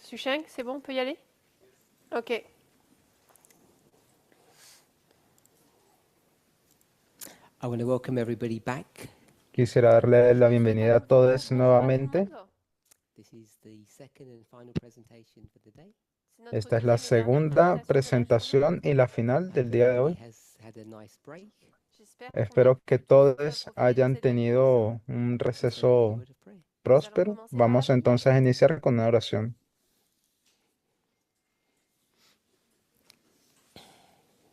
Susheng, c'est bon, on peut y aller? Ok. I want to welcome everybody back. Quisiera darle la bienvenida a todos nuevamente. This is the second and final presentation for the day. Esta es la segunda presentación y la final del día de Everybody hoy. has had a nice break. Espero que todos hayan tenido un Let's open with a receso word of prayer. próspero. Vamos entonces a iniciar con una oración.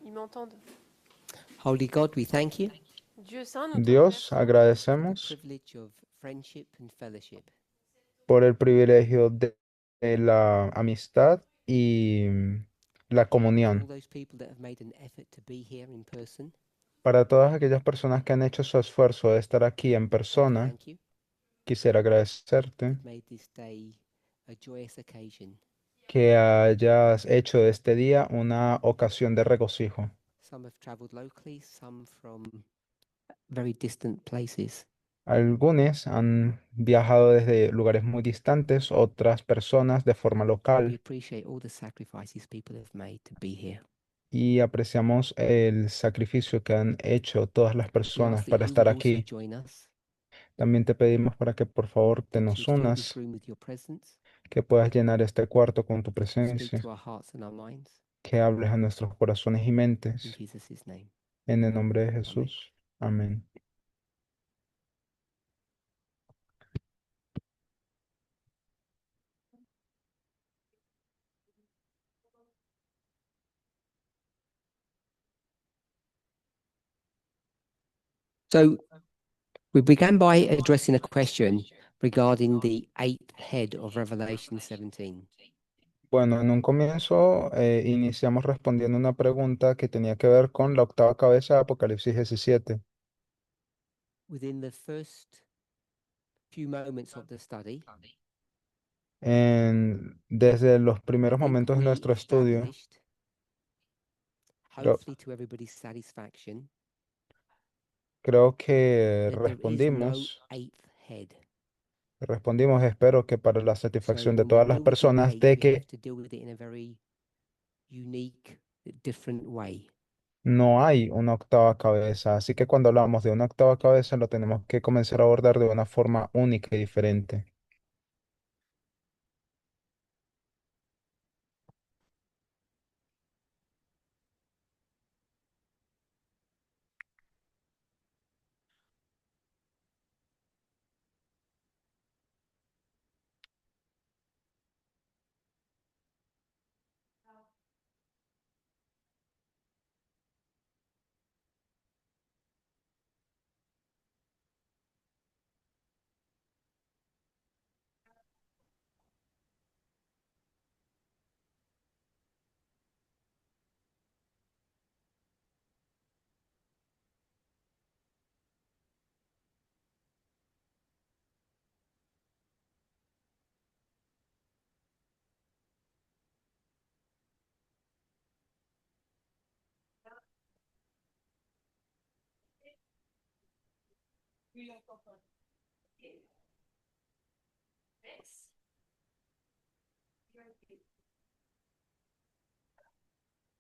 Ils m'entendent. Holy God, we thank you Dieu Saint, nous te Dios, remercions for the agradecemos privilege of friendship and fellowship. por el privilegio de la amistad y la For all comunión. those people that have made an effort to be here in person, Para todas aquellas personas que han hecho su esfuerzo de estar aquí en I'd like to persona, thank you. quisiera agradecerte Made this day a joyous occasion. que hayas hecho de este día una ocasión de regocijo. Some have traveled locally, some from very distant places. Algunos han viajado desde lugares muy distantes, otras personas de forma We local, appreciate all the sacrifices people have made to be here. y apreciamos el sacrificio que han hecho todas las We ask personas that para you estar also aquí. join us, También te pedimos para que por favor te that nos you'd fill this unas, room with your presence, que puedas llenar este cuarto con tu that you'd speak presencia, to our hearts and our minds. que hables a nuestros corazones y In mentes. Jesus' name. En el nombre de Jesús. Amén. So we began by addressing a question regarding the eighth head of Revelation 17. Bueno, en un comienzo iniciamos respondiendo una pregunta que tenía que ver con la octava cabeza de Apocalipsis 17. Within the first few moments of the study, Desde los I primeros think momentos de we nuestro estudio, established, creo, hopefully to everybody's satisfaction, creo que that there is no eighth head. respondimos, espero que para la So satisfacción de when we todas las deal with the personas, eight, de we have que to deal with it in a very unique, different way. no hay una octava cabeza. Así que cuando hablamos de una octava cabeza, lo tenemos que comenzar a abordar de una forma única y diferente.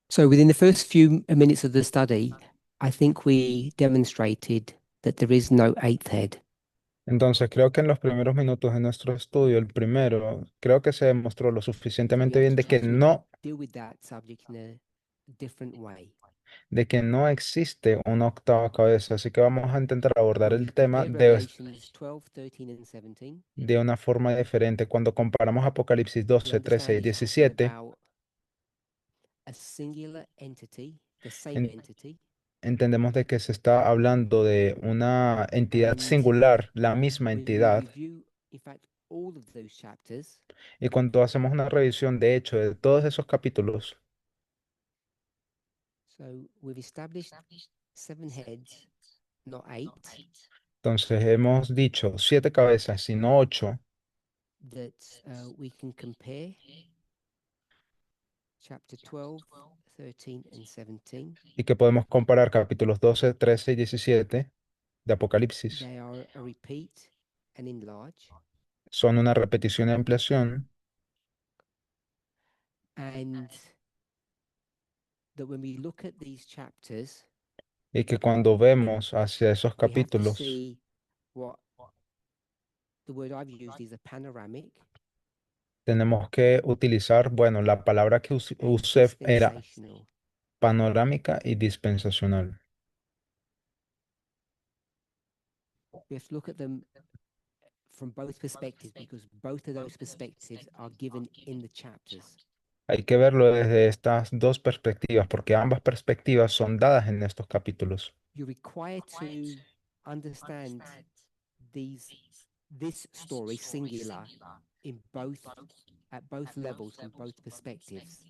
So within the first few minutes of the study, I think we demonstrated that there is no eighth head. Entonces, creo que en los primeros minutos de nuestro estudio, el primero, creo que se demostró lo So we suficientemente have bien to try to deal with that subject in a different way. de que no existe una octava cabeza. Así que vamos a intentar abordar When we el tema compare Revelations 12, 13, and 17, de una forma diferente. Cuando comparamos Apocalipsis we 12, 13 understand y it's talking 17, about a singular entity, the same en- entity, entendemos de que se está hablando de una entidad and singular, la misma when we entidad. review, in fact, all of those chapters, Y cuando hacemos una revisión, de hecho, de todos esos capítulos, so we've established 7 heads, not 8, entonces hemos dicho 7 cabezas, sino 8, that we can compare chapter 12, 13, and 17. y que podemos comparar capítulos 12, 13 y 17 de Apocalipsis. They are a repeat and enlarge. Son una repetición y ampliación, And that when we look at these chapters, Y que cuando vemos hacia esos we have to capítulos, see what the word I've used is a panoramic tenemos que utilizar, bueno, la palabra que and usé era dispensational. panorámica y dispensacional. We have to look at them from both perspectives because both of those perspectives are given in the chapters. Hay que verlo desde estas dos perspectivas, porque ambas perspectivas son dadas en estos capítulos. You're required to understand this story singular in both at both levels from both perspectives.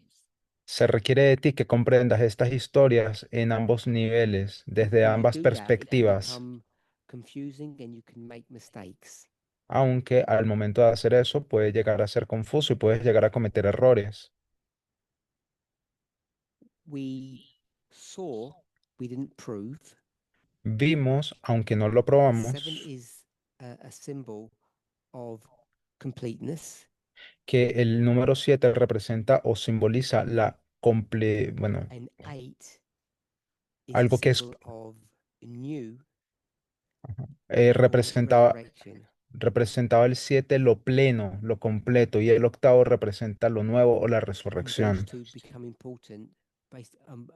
Se requiere de ti que comprendas estas historias en ambos niveles, desde When you ambas do that, it can perspectivas, become confusing and you can make mistakes. aunque al momento de hacer eso puede llegar a ser confuso y puedes llegar a cometer errores. We saw, we didn't prove. Vimos, aunque no lo Seven probamos, is a symbol of completeness, que el número 7 representa o simboliza bueno, and eight is a algo que es, symbol of new eh, or representaba, resurrection. representaba el 7 lo pleno, lo completo, y el octavo representa lo nuevo o la And those resurrección. two become important based on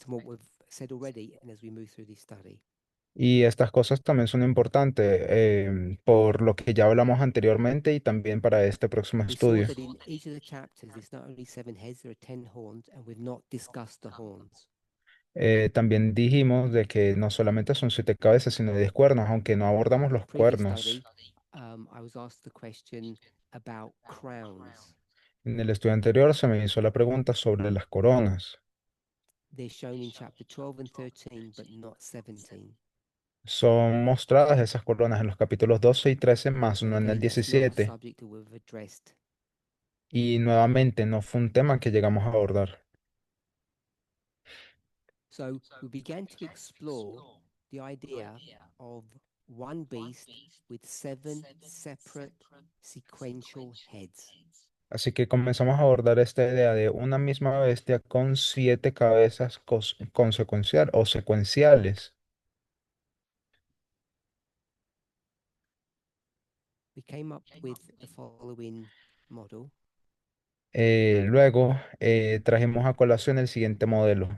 what we've said already and as we move through this study. Y estas cosas también son importantes por lo que ya hablamos anteriormente y también para este próximo We saw estudio. that in each of the chapters, there's not only 7 heads, there are 10 horns, and we've not discussed the horns. También dijimos de que no solamente son 7 cabezas, sino 10 cuernos, aunque no abordamos los Previous cuernos. study, I was asked the question about crowns. En el estudio anterior se me hizo la pregunta sobre las coronas. They're shown in chapter 12 and 13, but not 17. Son mostradas esas coronas en los capítulos 12 y 13, más So no en el again, that's not a 17. subject that we've addressed. Y nuevamente no fue un tema que llegamos a abordar. So we began to explore the idea of one beast with 7 separate sequential heads. Así que comenzamos a abordar esta idea de una misma bestia con 7 cabezas consecuencial o secuenciales. We came up with the following model. Luego trajimos a colación el siguiente modelo.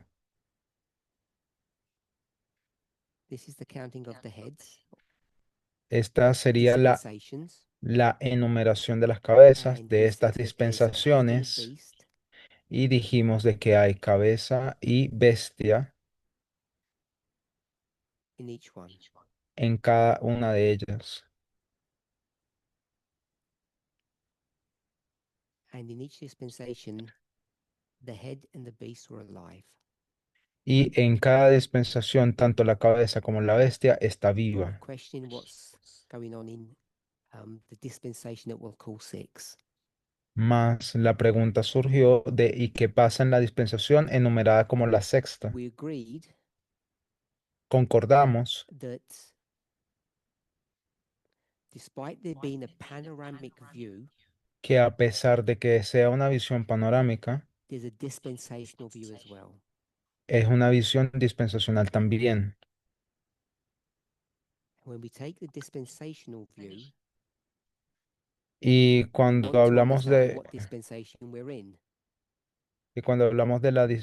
This is the counting of the heads, Esta sería dispensations, la enumeración de las cabezas and de we said estas that there's a head and a dispensaciones beast, y dijimos de que hay cabeza y bestia in each one. en cada una de ellas. And in each dispensation, the head and the beast were alive. Y en cada dispensación, tanto la cabeza como la bestia está viva. Questioning what's going on in the dispensation that we'll call 6. Más la pregunta surgió de ¿y qué pasa en la dispensación enumerada como la sexta? We agreed Concordamos that despite there being a panoramic view, que a pesar de que sea una visión panorámica, there's a dispensational view as well. es una visión dispensacional también. When we take the dispensational view, Y we cuando want to hablamos understand de, what dispensation we're in. y cuando hablamos de la, de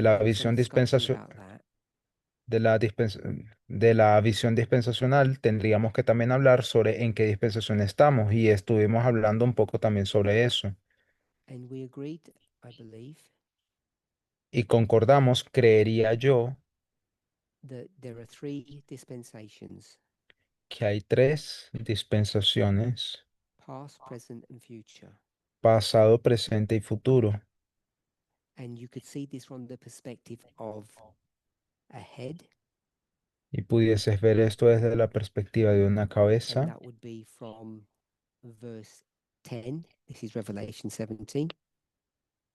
la There was some visión discussion dispensacional, about that. de la visión dispensacional, tendríamos que también hablar sobre en qué dispensación estamos y estuvimos hablando un poco también sobre eso. And we agreed, I believe, Y concordamos, creería yo, that there are 3 dispensations: que hay 3 dispensaciones: past, present, and future. pasado, presente y futuro. And you could see this from the perspective of a head, Y pudieses ver esto desde la perspectiva de una and cabeza, that would be from verse 10. This is Revelation 17.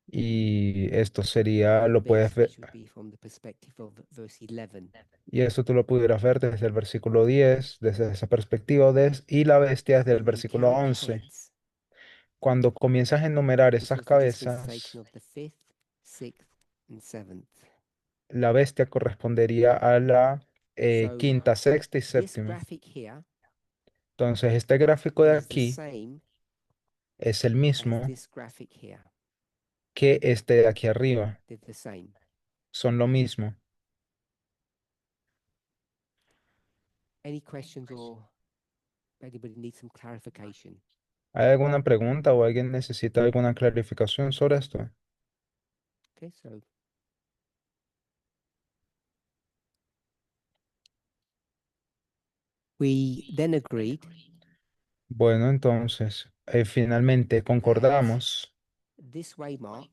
y esto sería, lo puedes ver, Which would be from the perspective of verse 11. y esto tú lo pudieras ver desde el versículo 10, desde esa perspectiva, y la bestia desde el When we versículo count 11. heads, cuando comienzas a enumerar This esas was the dispensation cabezas, of the fifth, sixth, and seventh. la bestia correspondería a la So quinta, sexta y this séptima. graphic here Entonces, este gráfico de is the aquí same es el as mismo this graphic here. que este de aquí arriba. They're the same. Son lo mismo. Any questions or anybody needs some clarification? ¿Hay alguna pregunta o alguien necesita alguna clarificación sobre esto? Okay, so we then agreed Bueno, entonces, finalmente concordamos this waymark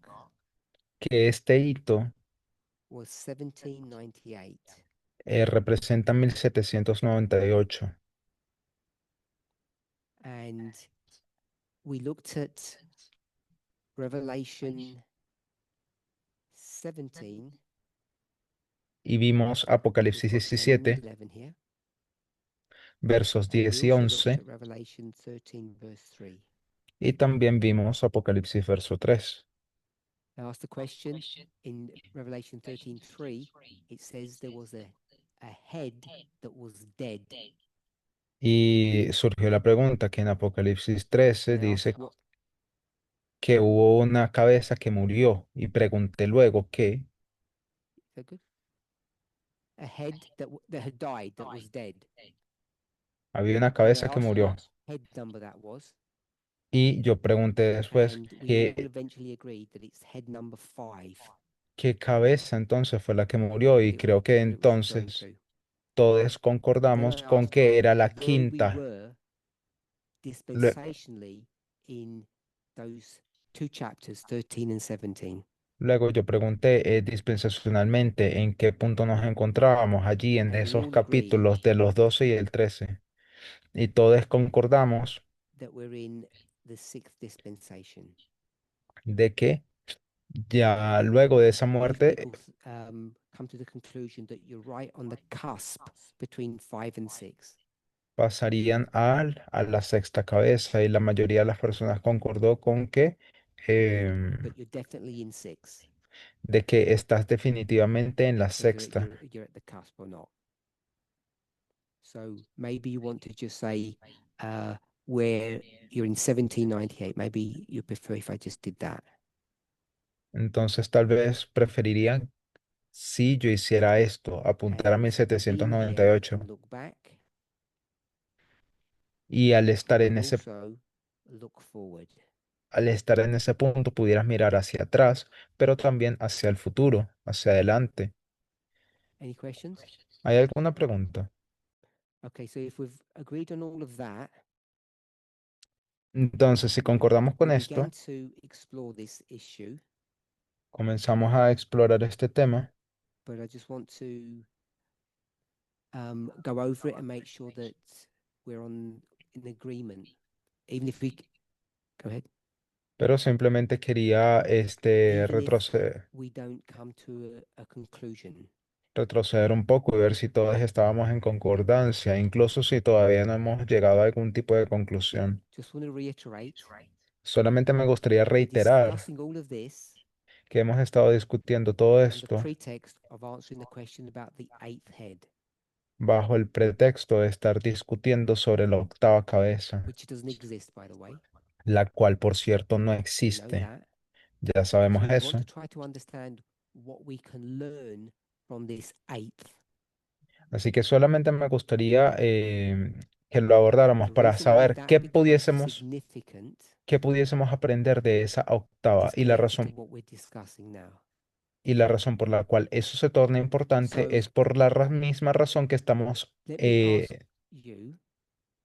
que este hito was 1798. representa 1798. And we looked at Revelation 17, Y vimos we've Apocalipsis got 10 and 17, 11 here, versos and we 10 y also looked 11, at Revelation 13, verse 3. y también vimos Apocalipsis verso 3. I asked the question in Revelation 13:3, it says there was a head that was dead. Y surgió la pregunta que en Apocalipsis 13 And I asked dice what, que hubo una cabeza que murió y pregunté luego que is that good? A head that had died, that was dead. había una And I cabeza que asked murió. what head number that was. Y yo pregunté después And we all que eventually agreed that it's head number 5 qué cabeza entonces fue la que murió y that creo que it was referring entonces to. todos Then concordamos I con asked, que era la though we quinta. were Lue- dispensationally in those two chapters, 13 and 17, Luego yo pregunté dispensacionalmente en qué punto nos encontrábamos allí en and we esos all agreed capítulos de los 12 y el 13. Y todos concordamos that we're in the sixth dispensation. de que ya luego de esa Most muerte people come to the conclusion that you're right on the cusp between 5 and 6. pasarían a la sexta cabeza y la mayoría de las personas concordó con que But you're definitely in 6, de que estás definitivamente en la whether sexta. you're at the cusp or not. So maybe you want to just say where you're in 1798. Maybe you prefer if I just did that. Entonces tal vez preferirían si yo hiciera esto, apuntar a And being here, you 1798 can look back y al and estar you en can ese, also look forward. al estar en ese punto pudieras mirar hacia atrás, pero también hacia el futuro, hacia adelante. Any questions? ¿Hay alguna pregunta? Okay, so if we've agreed on all of that, Entonces, si concordamos we con began esto, to explore this issue, comenzamos a explorar este tema, but I just want to go over it and make sure that we're in agreement. Even if go ahead. pero simplemente quería Even if we don't come to a conclusion. retroceder un poco y ver si todos estábamos en concordancia, incluso si todavía no hemos llegado a algún tipo de conclusión. Just want to reiterate, Solamente me gustaría we're reiterar discussing all of this que hemos estado discutiendo todo on the esto pretext of answering the question about the eighth head, bajo el pretexto de estar discutiendo sobre la octava cabeza, which doesn't exist, by the way. la cual, por cierto, no We know existe. that. Ya So sabemos we want eso. to try to understand what we can learn from this eighth. Así que solamente me gustaría que lo abordáramos The para reason why saber that becomes significant qué pudiésemos aprender de esa octava is connected to what we're discussing now. y la razón por la cual eso se torna importante So es por la misma razón que estamos let me ask you,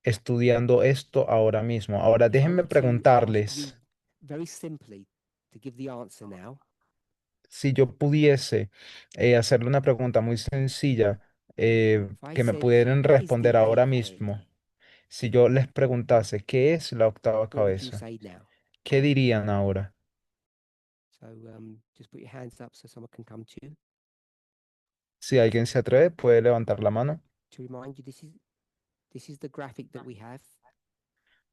estudiando esto ahora mismo. Ahora if I déjenme were to ask you preguntarles very simply to give the answer now, si yo pudiese hacerle una pregunta muy sencilla if I que me said, pudieran what is the responder ahora eighth head? mismo. Si yo les preguntase qué es la octava What would you cabeza, say now? ¿qué dirían ahora? So just put your hands up so someone can come to you. Si alguien se atreve, puede levantar la mano. To remind you, this is the graphic that we have.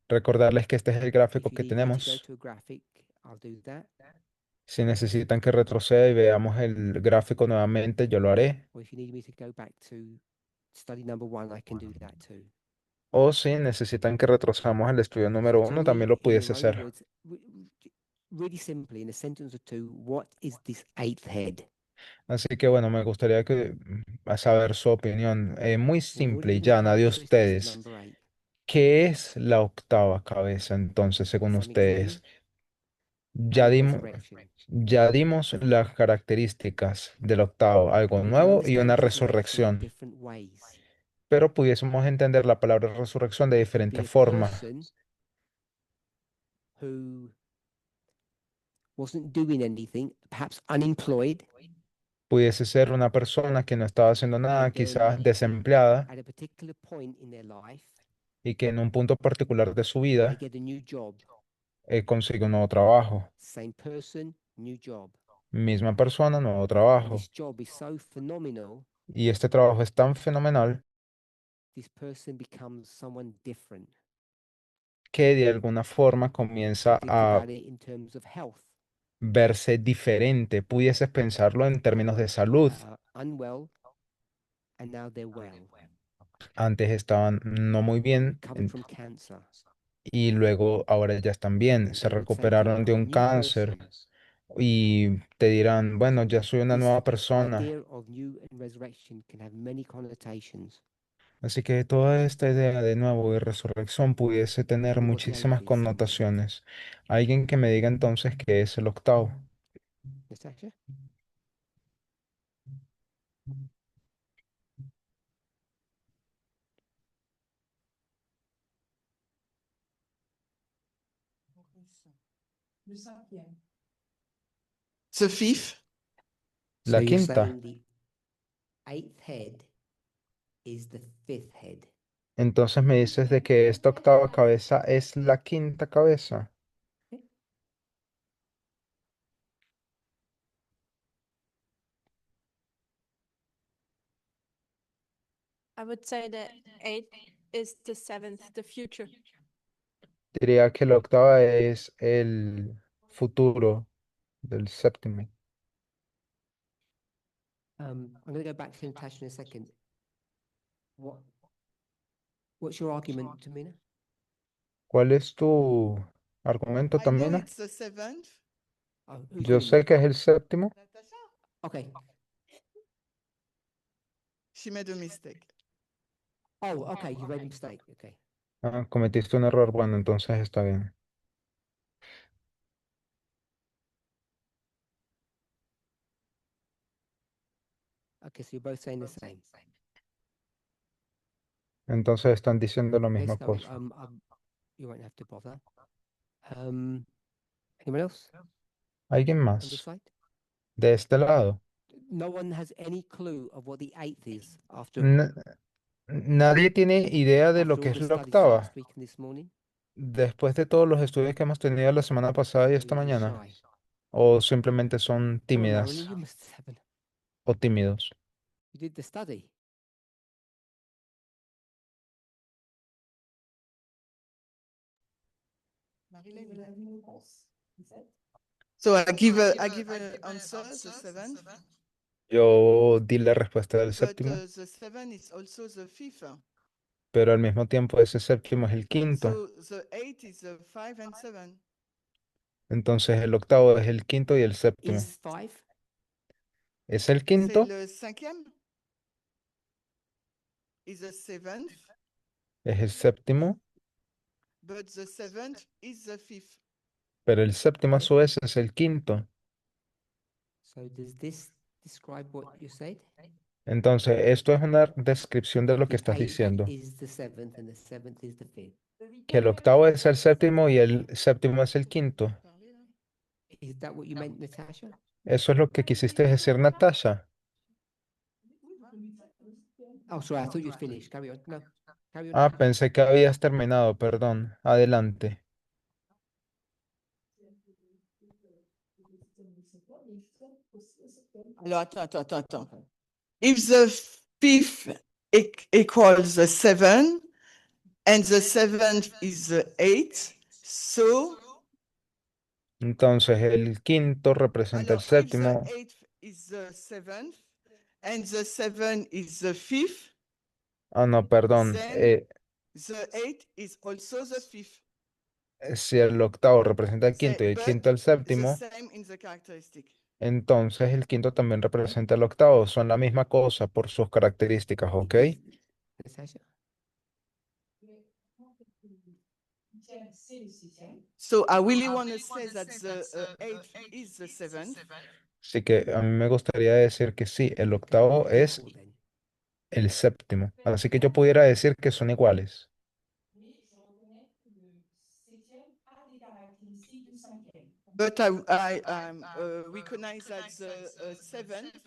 Recordarles que este es el gráfico If you que need me to go tenemos. to a graphic, I'll do that. Si necesitan que retroceda y veamos el gráfico nuevamente, yo lo haré. Or if you need me to go back to study number 1, I can do that too. O si necesitan que retrocedamos al estudio So número tell 1, me también lo in your pudiese own hacer. words, really simply, in a sentence or two, what is this 8th head? Así que bueno, me gustaría a saber su opinión. Muy We've already simple y been llana quite de explicit as to ustedes. number 8. ¿Qué es la octava cabeza entonces, según Something new ustedes? Ya and dimos, resurrection. ya dimos las características del octavo, algo We can nuevo y una understand resurrection in resurrección. different ways. Pero pudiésemos entender la palabra resurrección de It could be diferentes a formas. person who wasn't doing anything, perhaps unemployed, Pudiese ser una persona que no estaba haciendo nada, and then quizás desempleada, at a particular point in their life, y que en un punto particular de su they vida get a new job. consigue un nuevo trabajo. Same person, new job. Misma persona, nuevo And trabajo. this job is so phenomenal, Y este trabajo es tan fenomenal this person becomes someone different. que de alguna forma You comienza think a about it in terms of health. verse diferente. Pudieses pensarlo en They términos de were salud. unwell, and now they're well, Antes estaban no muy bien recovered from cancer. y luego ahora ya están bien. And Se they would say to you, recuperaron de I'm a un new cáncer person. y te dirán, bueno, ya soy una This nueva persona. idea of new and resurrection can have many connotations. Así que toda esta idea de nuevo de resurrección pudiese tener Tell me what the muchísimas 8th is, somebody. connotaciones. Alguien que me diga entonces qué es el octavo. Natasha? The fifth, So La you're quinta. saying the 8th head is the 5th head. Entonces me dices de que esta octava cabeza es la quinta cabeza. I would say that 8 is the 7th, the future. Diría que la octava es el futuro del séptimo. I'm going to go back to Natasha in a second. What's your argument, Tamina? ¿Cuál es tu argumento, I know Tamina? it's the seventh. Oh, who's Yo doing sé it? que es el séptimo. Natasha, Okay. she made a mistake. Oh, okay. You made a mistake. Okay. Ah, cometiste un error. Bueno, entonces está bien. Okay, so you're both saying the same. Entonces están diciendo la Okay, misma so cosa. you won't have to bother. Anyone else ¿Alguien on this más? side? De este lado. No one has any clue of what the 8th is N- Nadie tiene idea de lo after que all es the la studies octava. last week and this morning. Después de todos los estudios que hemos tenido la semana pasada y esta You're mañana. shy. O simplemente son Come on, tímidas Marilyn, you must have. o tímidos. You did the study. So I give a answer, the seventh, Yo di la respuesta del but séptimo, the seven is also the fifth. pero al mismo tiempo ese séptimo es el quinto. So the eight is the five and seven. Entonces el octavo es el quinto y el séptimo. Is 5? ¿Es el C'est quinto? le cinquième. Is the seventh, Es el séptimo, but the seventh is the fifth. pero el séptimo a su vez es el quinto. So does this describe what you said? Entonces, esto es una descripción de lo que The estás 8th diciendo. is the 7th and the 7th is the 5th. Que el octavo es el séptimo y el séptimo es el quinto. Is that what you meant, Natasha? Eso es lo que quisiste decir, Natasha. Oh, sorry, I thought you'd finished. Carry on. No, carry on. Ah, pensé que habías terminado, perdón. Adelante. Alors, attends. If the fifth equals the seven, and the seventh is the eighth. So, Entonces el quinto representa el if the séptimo. eighth is the seventh, and the seven is the fifth, Ah, no, perdón. then the eighth is also the fifth. Si el octavo representa el quinto y el But quinto el the séptimo, same in the characteristic. entonces el quinto también representa el octavo. Son la misma cosa por sus características, ¿ok? Natasha? So I really want to say that the eighth is the seventh, Así que a mí me gustaría decir que sí, el octavo es Equal then. el séptimo. Así que yo pudiera decir que son iguales. but I recognize that the seventh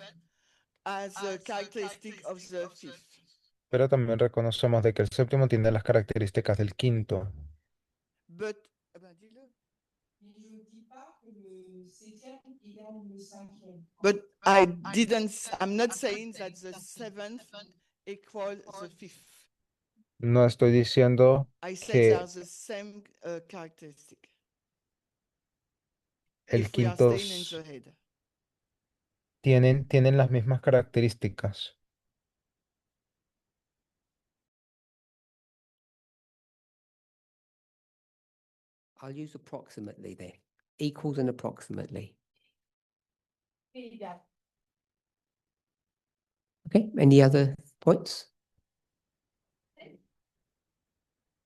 as the characteristic of the fifth. Pero también reconocemos de que el séptimo tiene las características del quinto. But, dis-le. But I'm not saying that the seventh equals the fifth. No estoy diciendo I said they are que the same characteristic. el If we are quinto staying in the head. tienen las mismas características. I'll use approximately there. Equals and approximately. Okay, any other points?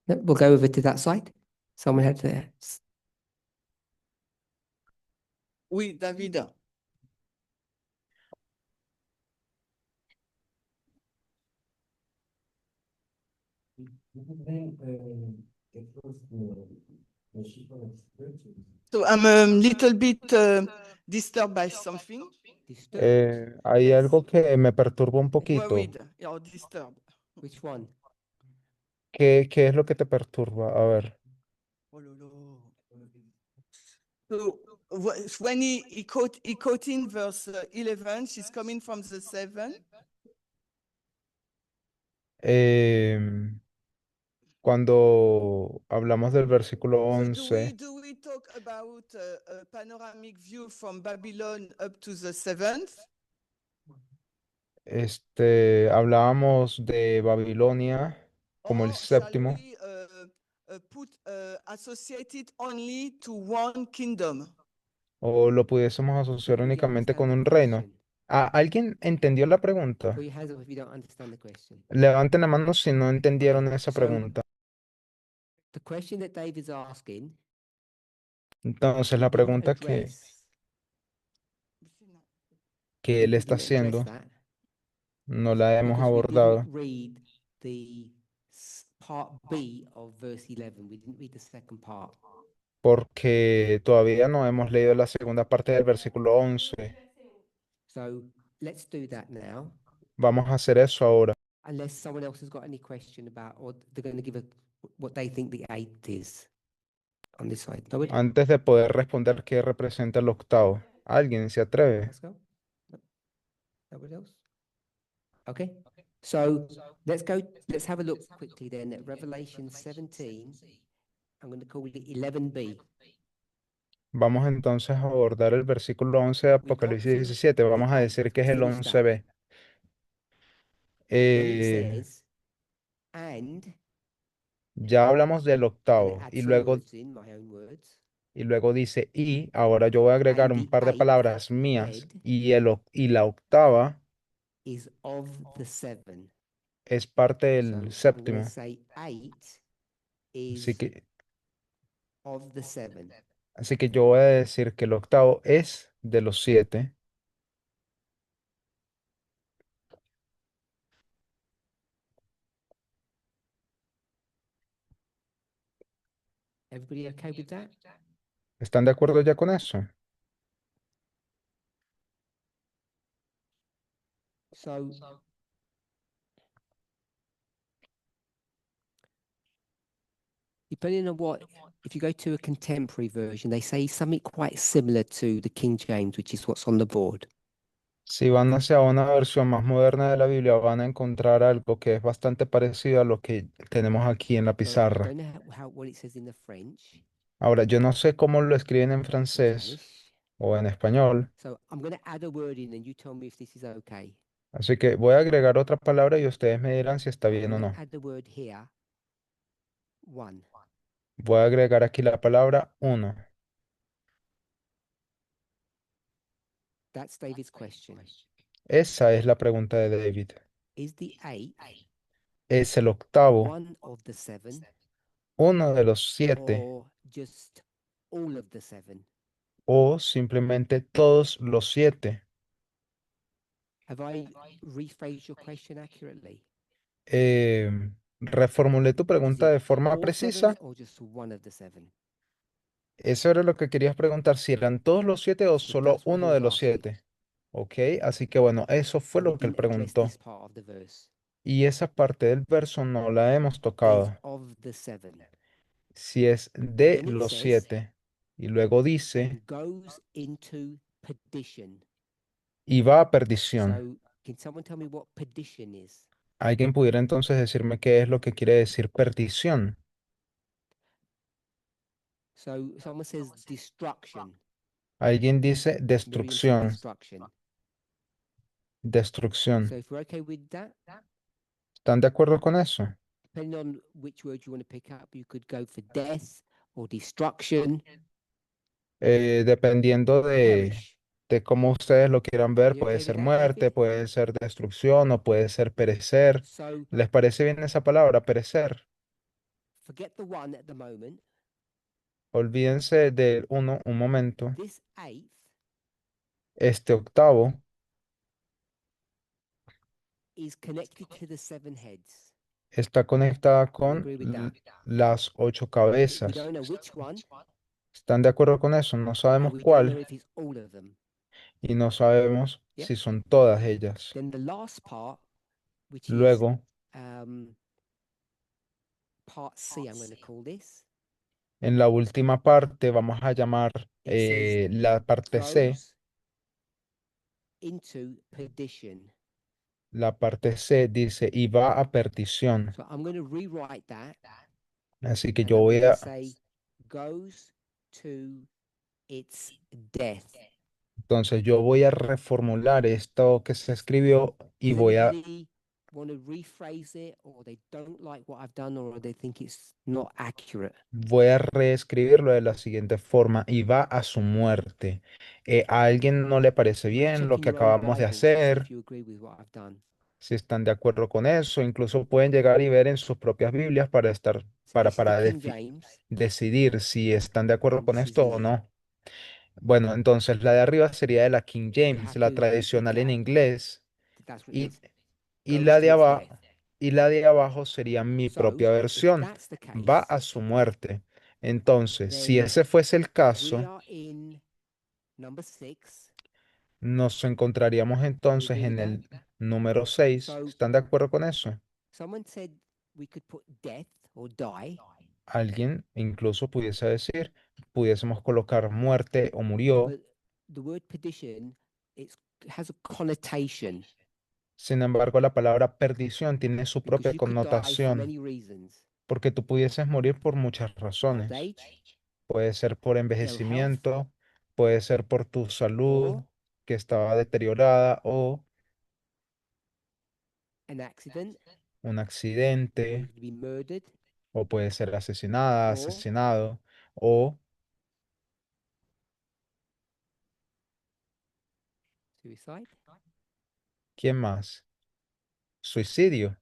No, we'll go over to that side. Someone had their Oui, David. So I'm a little bit disturbed by something. disturbed. Hay Yes. algo que me perturba un poquito. Worried or disturbed. Which one? ¿Qué es lo que te perturba? A ver. Oh, lolo. So when he quote in verse 11, she's coming from the 7. Cuando hablamos del versículo So 11, do we talk about a panoramic view from Babylon up to the 7th? hablábamos de Babilonia como el Or shall séptimo, we put associated only to one kingdom? o lo pudiésemos asociar Did you únicamente con understand un the reino. question? Ah, ¿alguien entendió la pregunta? Put your hands up if you don't understand the question. Levanten la mano si no entendieron Okay, esa so- pregunta. The question that David's asking, Entonces, we la didn't pregunta address, que él we está didn't address haciendo, that no la hemos because we abordado didn't read the part B of verse 11. We didn't read the second part. porque todavía no hemos leído la segunda parte del versículo 11. So let's do that now, Vamos a hacer eso ahora. unless someone else has got any question about, or they're going to give what they think the eighth is on this side. Nobody? Antes de poder responder qué representa el octavo. ¿Alguien se atreve? Let's go. No? Nobody else? Okay. So let's have a look quickly then at Revelation 17. I'm going to call it 11b. Vamos entonces a abordar el versículo 11 de Apocalipsis through 17. Vamos a the decir eighth, que es el finished that. 11b. When it Eh, says, and ya hablamos del I'm going octavo to add y some luego, words in, my own words. dice y. Ahora yo voy a agregar And un the par de eighth palabras mías. head Y la octava is of the seven. es parte So del I'm going to séptimo. say eight Así is que, of the seven. así que yo voy a decir que el octavo es de los 7. Everybody okay with that? ¿Están de acuerdo ya con eso? So depending on what, if you go to a contemporary version, they say something quite similar to the King James, which is what's on the board. Si van hacia una versión más moderna de la Biblia, van a encontrar algo que es bastante parecido a lo que tenemos aquí en la So I pizarra. don't know what it says in the French, Ahora, yo no sé cómo lo escriben en francés Spanish. o en español, So I'm going to add a word in and you tell me if this is okay. así que voy a agregar otra palabra y ustedes me dirán si está I'm bien o going no. to add the word here, one. Voy a agregar aquí la palabra uno. That's David's question. Esa es la pregunta de David. Is the eighth ¿Es el octavo one of the seven uno de los 7 or just all of the seven? o simplemente todos los 7? Have I rephrased your question accurately? Reformulé tu Is pregunta de it forma all sevens precisa. or just one of the seven? Eso era lo que querías preguntar, si eran todos los 7 o So solo that's what he uno de was los asking. 7. Ok, así que bueno, eso fue So we lo que él didn't address preguntó. this part of the verse. Y esa parte del verso no la hemos Is tocado. of the seven. Si es de Then it los says, 7. Y luego dice, and goes into perdition. y va a perdición. So can someone tell me what perdition is? ¿Alguien pudiera entonces decirme qué es lo que quiere decir perdición? So someone says destruction. Alguien dice Miriam said destrucción. destruction. Destrucción. So if we're okay with that, ¿Están de acuerdo con eso? depending on which word you want to pick up, you could go for death or destruction, Dependiendo perish. de cómo ustedes lo quieran ver, You puede okay with ser that, muerte, David? puede ser destrucción o puede ser perecer. So ¿Les parece bien esa palabra, perecer? forget the one at the moment. Olvídense del uno un momento. This eighth Este octavo is connected to the seven heads. está conectada Do you con agree with that? las 8 We cabezas. don't know which one, ¿Están de acuerdo con eso? No and sabemos we don't know cuál if it's all of them. y no sabemos Yep. si son todas ellas. Then the last part, which is Luego, part C, I'm going to call this. en la última parte, vamos a llamar It says la parte C. goes into perdition. La parte C dice, y va a perdición. So I'm going to rewrite that. Así que And yo I'm voy going to a, say goes to its death. entonces yo voy a reformular esto que se escribió y Does voy a, anybody want to rephrase it, or they don't like what I've done, or they think it's not accurate? voy a reescribirlo de la siguiente forma, y va a su muerte. ¿A alguien no le parece You can bien check lo in que your own acabamos de Bibles to see hacer? if you agree with what I've done. Si están de acuerdo con eso, incluso pueden llegar y ver en sus propias Biblias para estar, So this is the para King James, decidir si están de acuerdo and con this is esto the o no. Bueno, entonces la de arriba sería de la King you James, have la to tradicional en repeat inglés, that. That's what it y, says. y Goes la to de its abajo, death. y la de abajo sería mi So propia if versión. that's the Va case, a su muerte. Entonces, si then ese fuese el we caso, are in number 6. nos encontraríamos entonces agree en with that? el número 6. So ¿Están de acuerdo con eso? someone said we could put death or die. Alguien incluso pudiese decir, pudiésemos colocar muerte o murió. But the word perdition, has a connotation Sin embargo, la palabra perdición tiene su because propia you could die for connotación, many reasons. porque tú pudieses morir por muchas Old razones. age, Puede ser por envejecimiento, puede ser por tu salud or que estaba deteriorada o an accident, un or accidente, you could be murdered, o puede ser asesinada, or asesinado, o suicide. ¿quién más? Suicidio.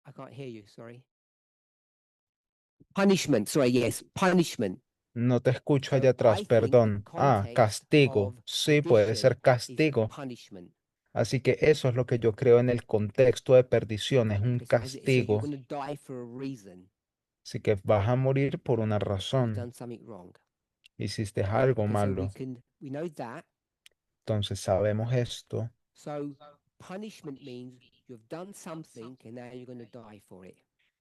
I can't hear you, sorry. Punishment, sorry, yes, punishment. No te escucho So allá atrás, I think the perdón. context Castigo. of Sí, puede ser perdition is castigo. punishment. Así que eso es lo que yo creo en el contexto de perdición, es un Okay, so you're castigo. going to die for a reason. Así que vas a morir por una You've razón. done something wrong. Hiciste algo Okay, so malo. we know that. Entonces sabemos esto. So punishment means you've done something and now you're going to die for it.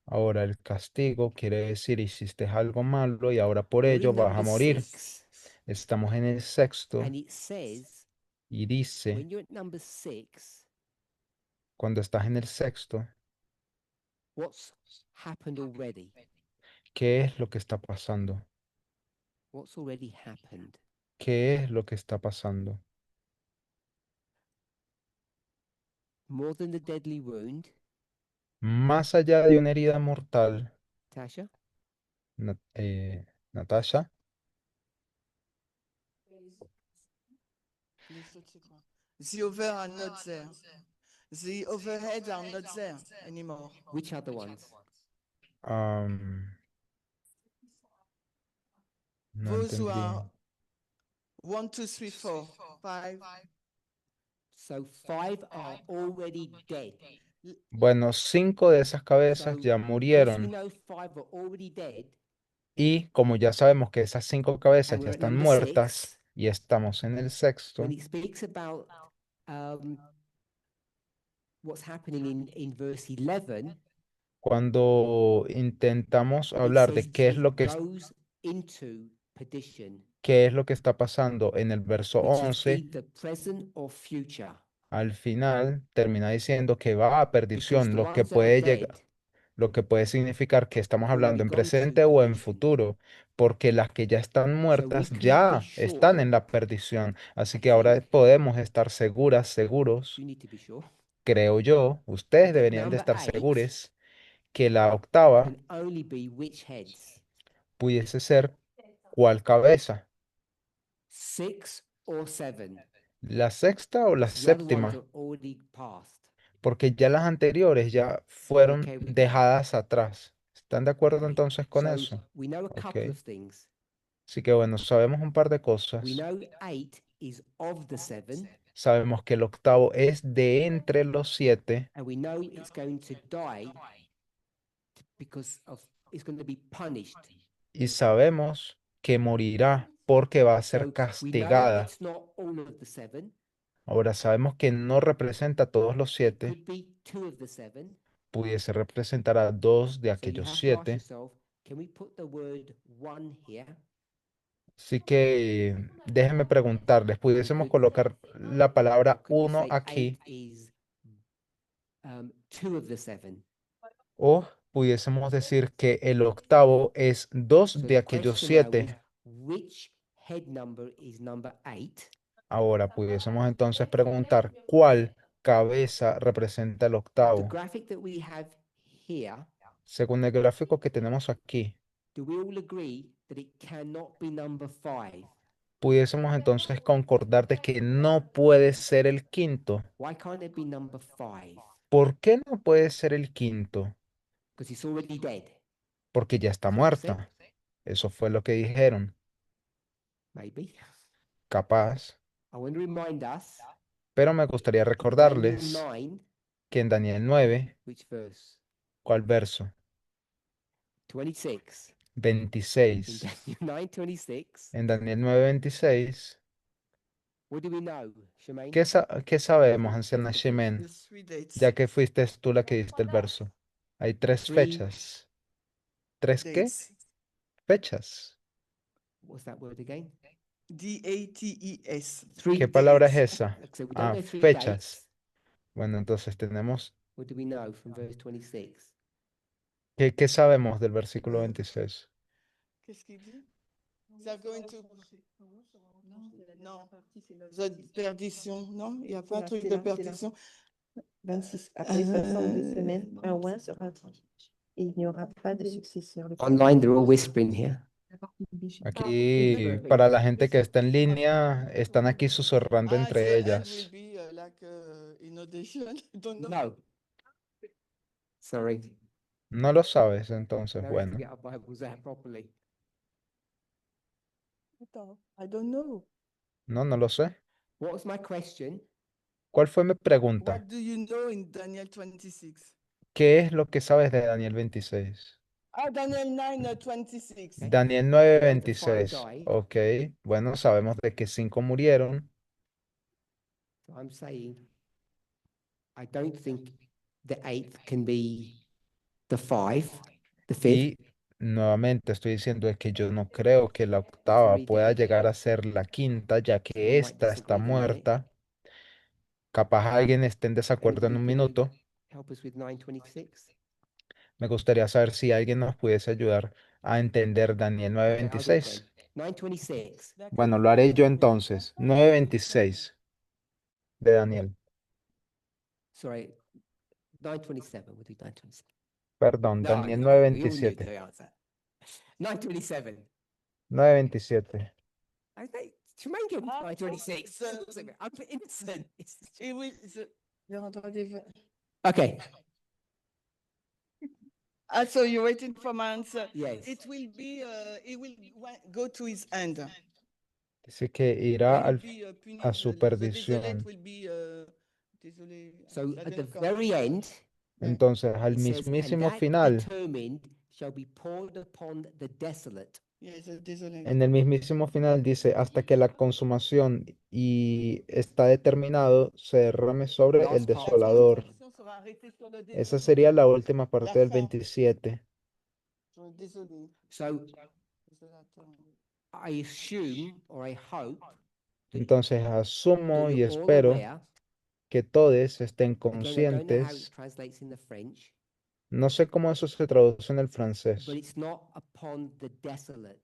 Ahora el castigo quiere decir hiciste algo malo y ahora por We're ello in vas a number morir. 6. Estamos en el sexto and it says y dice, when you're at number 6, cuando estás en el sexto, what's happened already? ¿qué es lo que está pasando? What's already happened? ¿Qué es lo que está pasando? More than the deadly wound, Más allá de una herida mortal, Tasha? Natasha, The over are not there. The overhead are not there anymore. Which other ones? am, no Those who entendí. are 1, 2, 3, 4, 5. So 5 are already dead. Bueno, 5 de esas cabezas So ya if you murieron. know 5 are already dead, Y como ya sabemos que esas 5 cabezas and ya we're at están number muertas 6, y estamos en el sexto, when it speaks about um, what's happening in verse 11, cuando intentamos it hablar says de qué es it lo que, goes into perdition, qué es lo que está pasando en el verso which is 11, either present or future. al final termina diciendo que va a Because perdición, the lo que ones that are puede dead lo que puede significar que estamos have already hablando en gone to presente o en perdition. futuro, porque las que ya están So we muertas can be ya están sure, en la perdición. Así I que ahora think, podemos estar seguras, seguros, you need to be sure, creo yo, ustedes that deberían de number estar 8 seguros que la octava can only be which heads? pudiese ser cuál cabeza, 6 or 7? la sexta o la Because the other ones séptima, are already passed. porque ya las anteriores ya fueron Okay with that? dejadas atrás. ¿Están de acuerdo Okay. entonces con So eso? we know a couple Ok. of things. Así que bueno, sabemos un par de We cosas. know 8 is of the 7, Sabemos que el octavo es de entre los 7 and we know it's going to die because of it's going to be punished. y sabemos que morirá porque va a ser So we know castigada. it's not all of the 7. Ahora sabemos que no representa a todos los It 7, could be 2 of the 7. pudiese representar a 2 de So you aquellos have to ask 7. yourself, can we put the word 1 here? Así que déjenme preguntarles, ¿pudiésemos could- colocar la palabra Could we 1 say aquí 8 is 2 of the 7? o pudiésemos decir que el octavo es 2 So de the aquellos question now is, 7? which head number is number 8? Ahora pudiésemos entonces preguntar cuál cabeza representa el The octavo. graphic that we have here, Según el gráfico que tenemos aquí, do we all agree that it cannot be number 5? pudiésemos entonces concordar de que no puede ser el quinto. Why can't it be number 5? ¿Por qué no puede ser el quinto? Because it's already dead. Porque ya está Is that what they said? muerta. Eso fue lo que dijeron. Maybe. Capaz. I want to remind us Pero me gustaría in Daniel recordarles 9, que en Daniel 9, which verse? ¿cuál verso? 26. In 26. Daniel 9:26, En Daniel 9, 26. what do we know, Shemaine? ¿Qué sabemos, anciana Shemen? The 3 dates. Ya que fuiste tú la que diste el verso. Hay 3 Three fechas. ¿3 qué? Dates. Fechas. What's that word again? DATES. Three ¿Qué palabra es dates. esa? So we don't Ah, know 3 fechas. dates. Bueno, entonces tenemos. What do we know from verse 26? ¿Qué sabemos del versículo Euh, 26? Qu'est-ce qu'il dit? They're going to... Non, the perdition, non? Il n'y a pas un truc de perdition. 26. Après 62 semaines, un oint sera attendu. Et il n'y aura pas de successeur. Le Online, they're all whispering here. Aquí, para la gente que está en línea, están aquí susurrando Ah, entre the end will ellas. be like inundation. I don't know. No. Sorry. No lo sabes, entonces, Now we have bueno. to get our Bibles out properly. I don't know. No lo sé. What was my question? ¿Cuál fue mi pregunta? What do you know in Daniel 26? ¿Qué es lo que sabes de Daniel 26? Ah, Daniel 9, 26. Daniel 9, know the five 26. died. Ok, bueno, sabemos de que 5 murieron. So I'm saying, I don't think the 8th can be the 5, the 5th. Y Nuevamente estoy diciendo es que yo no creo que la to octava read that pueda again. llegar a ser la quinta, ya que Someone might esta está disagree with me on it. muerta. Capaz alguien esté en desacuerdo en Anybody un gonna minuto. help us with 926? Me gustaría saber si alguien nos pudiese ayudar a entender Daniel Okay, I'll do it 9:26. then. 926. Bueno, lo haré yo entonces. 9:26 de Daniel. Sorry, 927. We'll do 927. Perdón, No, Daniel we all knew 9:27. the answer. 927. 9:27. I think Tremaine gave me Ah, 926. the- I'm innocent. It will, Okay. so you're waiting for my answer. Yes. It will be, it will go to his end. Dice que irá It will be, a punished. su The desolate perdición. will be, désolé. So la at the décor- very end, Entonces, al it says, and mismísimo that final, determined shall be poured upon the desolate. Yes, désolé. en el mismísimo final dice, hasta que la consumación y está determinado se derrame sobre el Last part. desolador. Sera arrêtée sur le Esa désolé. sería la última parte La del fin. 27. Sur le désolé. So Désolateur. I assume or I hope that Entonces, that asumo y you're all espero aware. que todos estén Again, I don't know how it conscientes. translates in the French, No sé cómo eso se traduce en el but francés, it's not upon the desolate,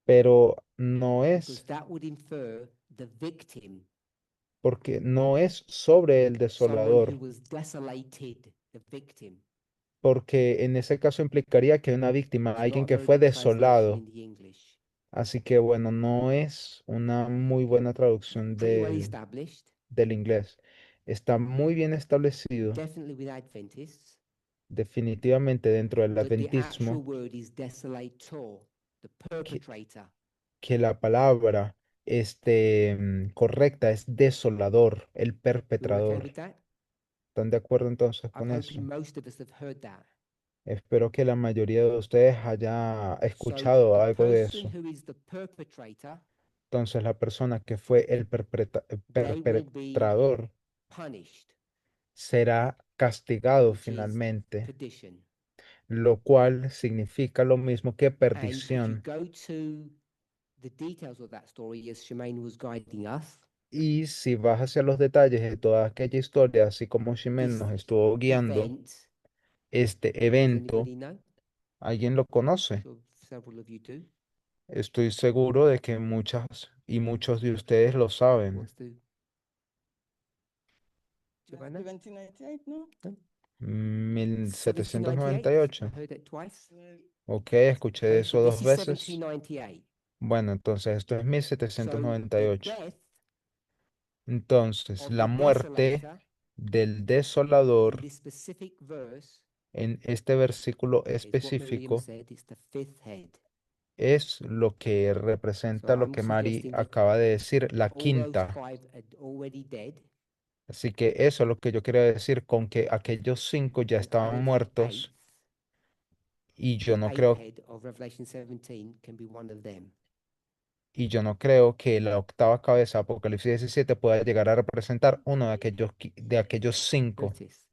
pero no because es that would infer the victim, porque no es sobre el someone who desolador, was desolated, the victim. porque en ese caso implicaría que una víctima, It's alguien not a que very fue good translation desolado. in the English. Así que bueno, no es una muy buena traducción Pretty well del, established, del inglés. Está muy bien establecido, definitely with Adventists, definitivamente dentro del that the actual adventismo, word is desolator, the perpetrator. que la palabra correcta es desolador, el We all okay perpetrador. with that? ¿Están de acuerdo entonces I'm con eso? hoping most of us have heard that. Espero que la mayoría de ustedes haya So escuchado the algo de person eso. who is the perpetrator, Entonces, la persona que fue el they will be perpetrador punished, será castigado which is finalmente, perdition. lo cual significa lo mismo que And if you perdición. go to the details of that story as Shemaine was guiding us, Y si vas hacia los detalles de toda aquella historia, así como Shimen this nos estuvo guiando, event, este does evento, anybody know? ¿alguien lo conoce? Sure, several of you do. Estoy seguro de que muchas y muchos de ustedes lo saben. What's the Giovanna? 1798, no? 1798. I heard it twice. Ok, escuché de eso This dos is veces. 1798. Bueno, entonces esto es So the 1798. death Entonces, of la the muerte desolator del in desolador this specific verse en este versículo is what Miriam específico said, it's the fifth head. es lo que representa So lo I'm que Mari suggesting that acaba de decir, la all those quinta. five are already dead. Así que eso es lo que yo quería decir con que aquellos 5 ya and estaban only the muertos eighth, y yo the no eighth creo head of Revelation 17 can be one of them. y yo no creo que la octava cabeza de Apocalipsis 17 pueda llegar a representar uno de aquellos 5. Curtis,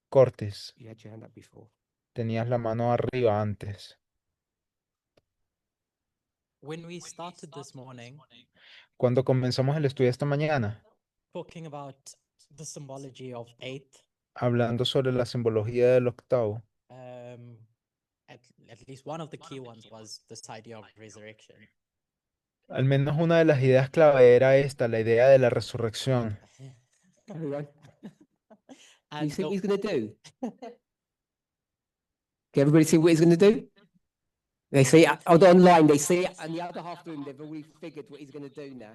Cortis, you had your hand up before. tenías la mano arriba antes. When we started this morning Cuando comenzamos el estudio esta mañana, talking about the symbology of eighth, hablando sobre la simbología del octavo, um, at least one of the key ones was this idea of resurrection. al menos una de las ideas clave era esta, la idea de la resurrección. You And see the- what he's going to do? Can everybody see what he's going to do? They see it online, they see it in the other half of the room, they've already figured what he's going to do now.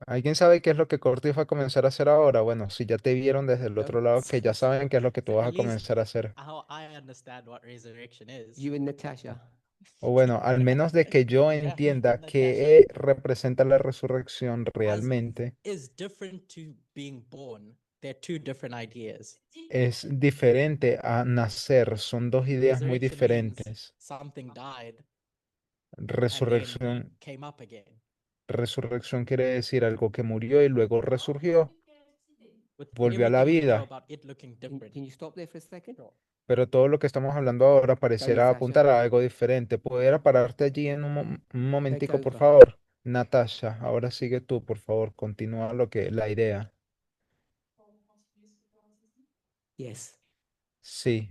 ¿Alguien sabe qué es lo que Cortis va a comenzar a hacer ahora? Bueno, si ya te vieron desde el otro lado, que ya saben qué es lo que tú vas a At least- comenzar a hacer. how I understand what resurrection is. You and Natasha. O bueno, al menos de que yo entienda Natasha. qué representa la resurrección realmente, Is different to being born. They're two different ideas. es diferente a nacer. Son dos ideas muy Resurrection means diferentes. something died Resurrección, came up again. resurrección quiere decir algo que murió y luego resurgió, With volvió a la everything we know vida. about it looking Can different. you stop there for a second? Pero todo lo que estamos hablando ahora pareciera Sasha. apuntar a algo diferente. ¿Pudiera pararte allí en un momentico, por over. favor? Natasha, ahora sigue tú, por favor. Continúa la idea. Yes. Sí.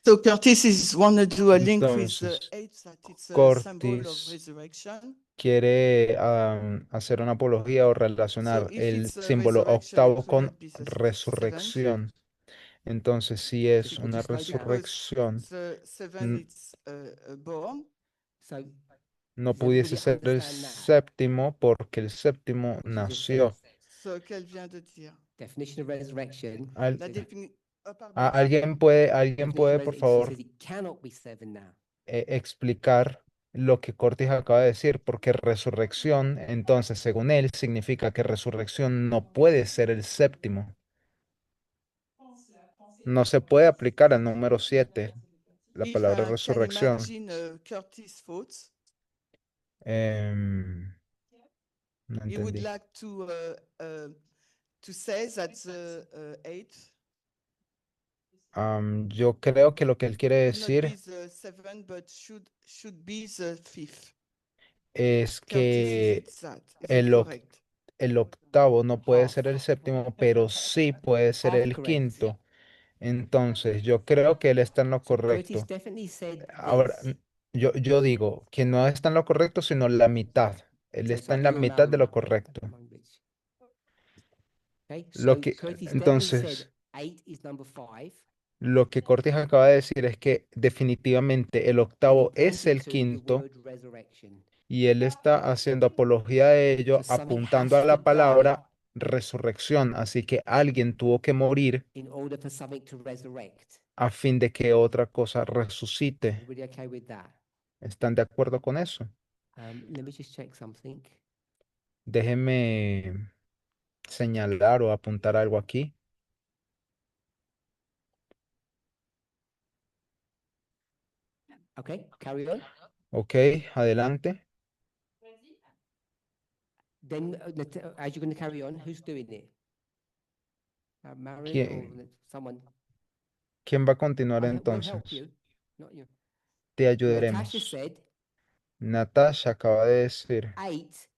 So Curtis is want to do a link with the Entonces, 8 that it's a symbol of Curtis resurrection. quiere hacer una apología o So relacionar if el it's a símbolo resurrection, it octavo will con not be the seventh, resurrección. Entonces, si es could una you slow down? resurrección, the seven Mm. it's born. So no Does everybody pudiese ser el understand that? séptimo porque el séptimo she just nació. said, Ce qu'elle vient de dire. definition of resurrection. Al- La says- défini- pardon. alguien definition of puede, por she favor, says it cannot be 7 now. explicar lo que Cortis acaba de decir, porque resurrección, entonces, según él, significa que resurrección no puede ser el séptimo. No se puede aplicar al número 7, la If palabra I can resurrección. imagine Curtis' thoughts, Em, no he would entendí. like to say that the 8 Yo creo que lo que él quiere should not be decir the 7, but should be the 5th. es Curtis que is that. Is el it oc- correct? el octavo no puede Half. ser el séptimo, pero sí puede ser Half el correct. quinto. Entonces, yo creo que él está en lo So Curtis correcto. definitely said Ahora, this. yo digo que no está en lo correcto, sino la mitad. Él So está en la mitad de lo correcto. Okay, Lo so que, Curtis definitely said entonces, 8 is number 5. lo que Cortés acaba de decir es que definitivamente el octavo es el quinto Resurrection. y él está haciendo apología de ello, So something apuntando has a to la palabra resurrección. Así que alguien tuvo que morir In order for something to resurrect. a fin de que otra cosa resucite. Everybody okay with that? ¿Están de acuerdo con eso? Let me just check something. Déjenme señalar o apuntar algo aquí. Okay, carry on. Ok, adelante. Then, as you're going to carry on, who's doing it? Marion ¿Quién, or someone? quién va a continuar We'll help entonces? you, not you. Te Natasha ayudaremos. said Natasha acaba de decir 8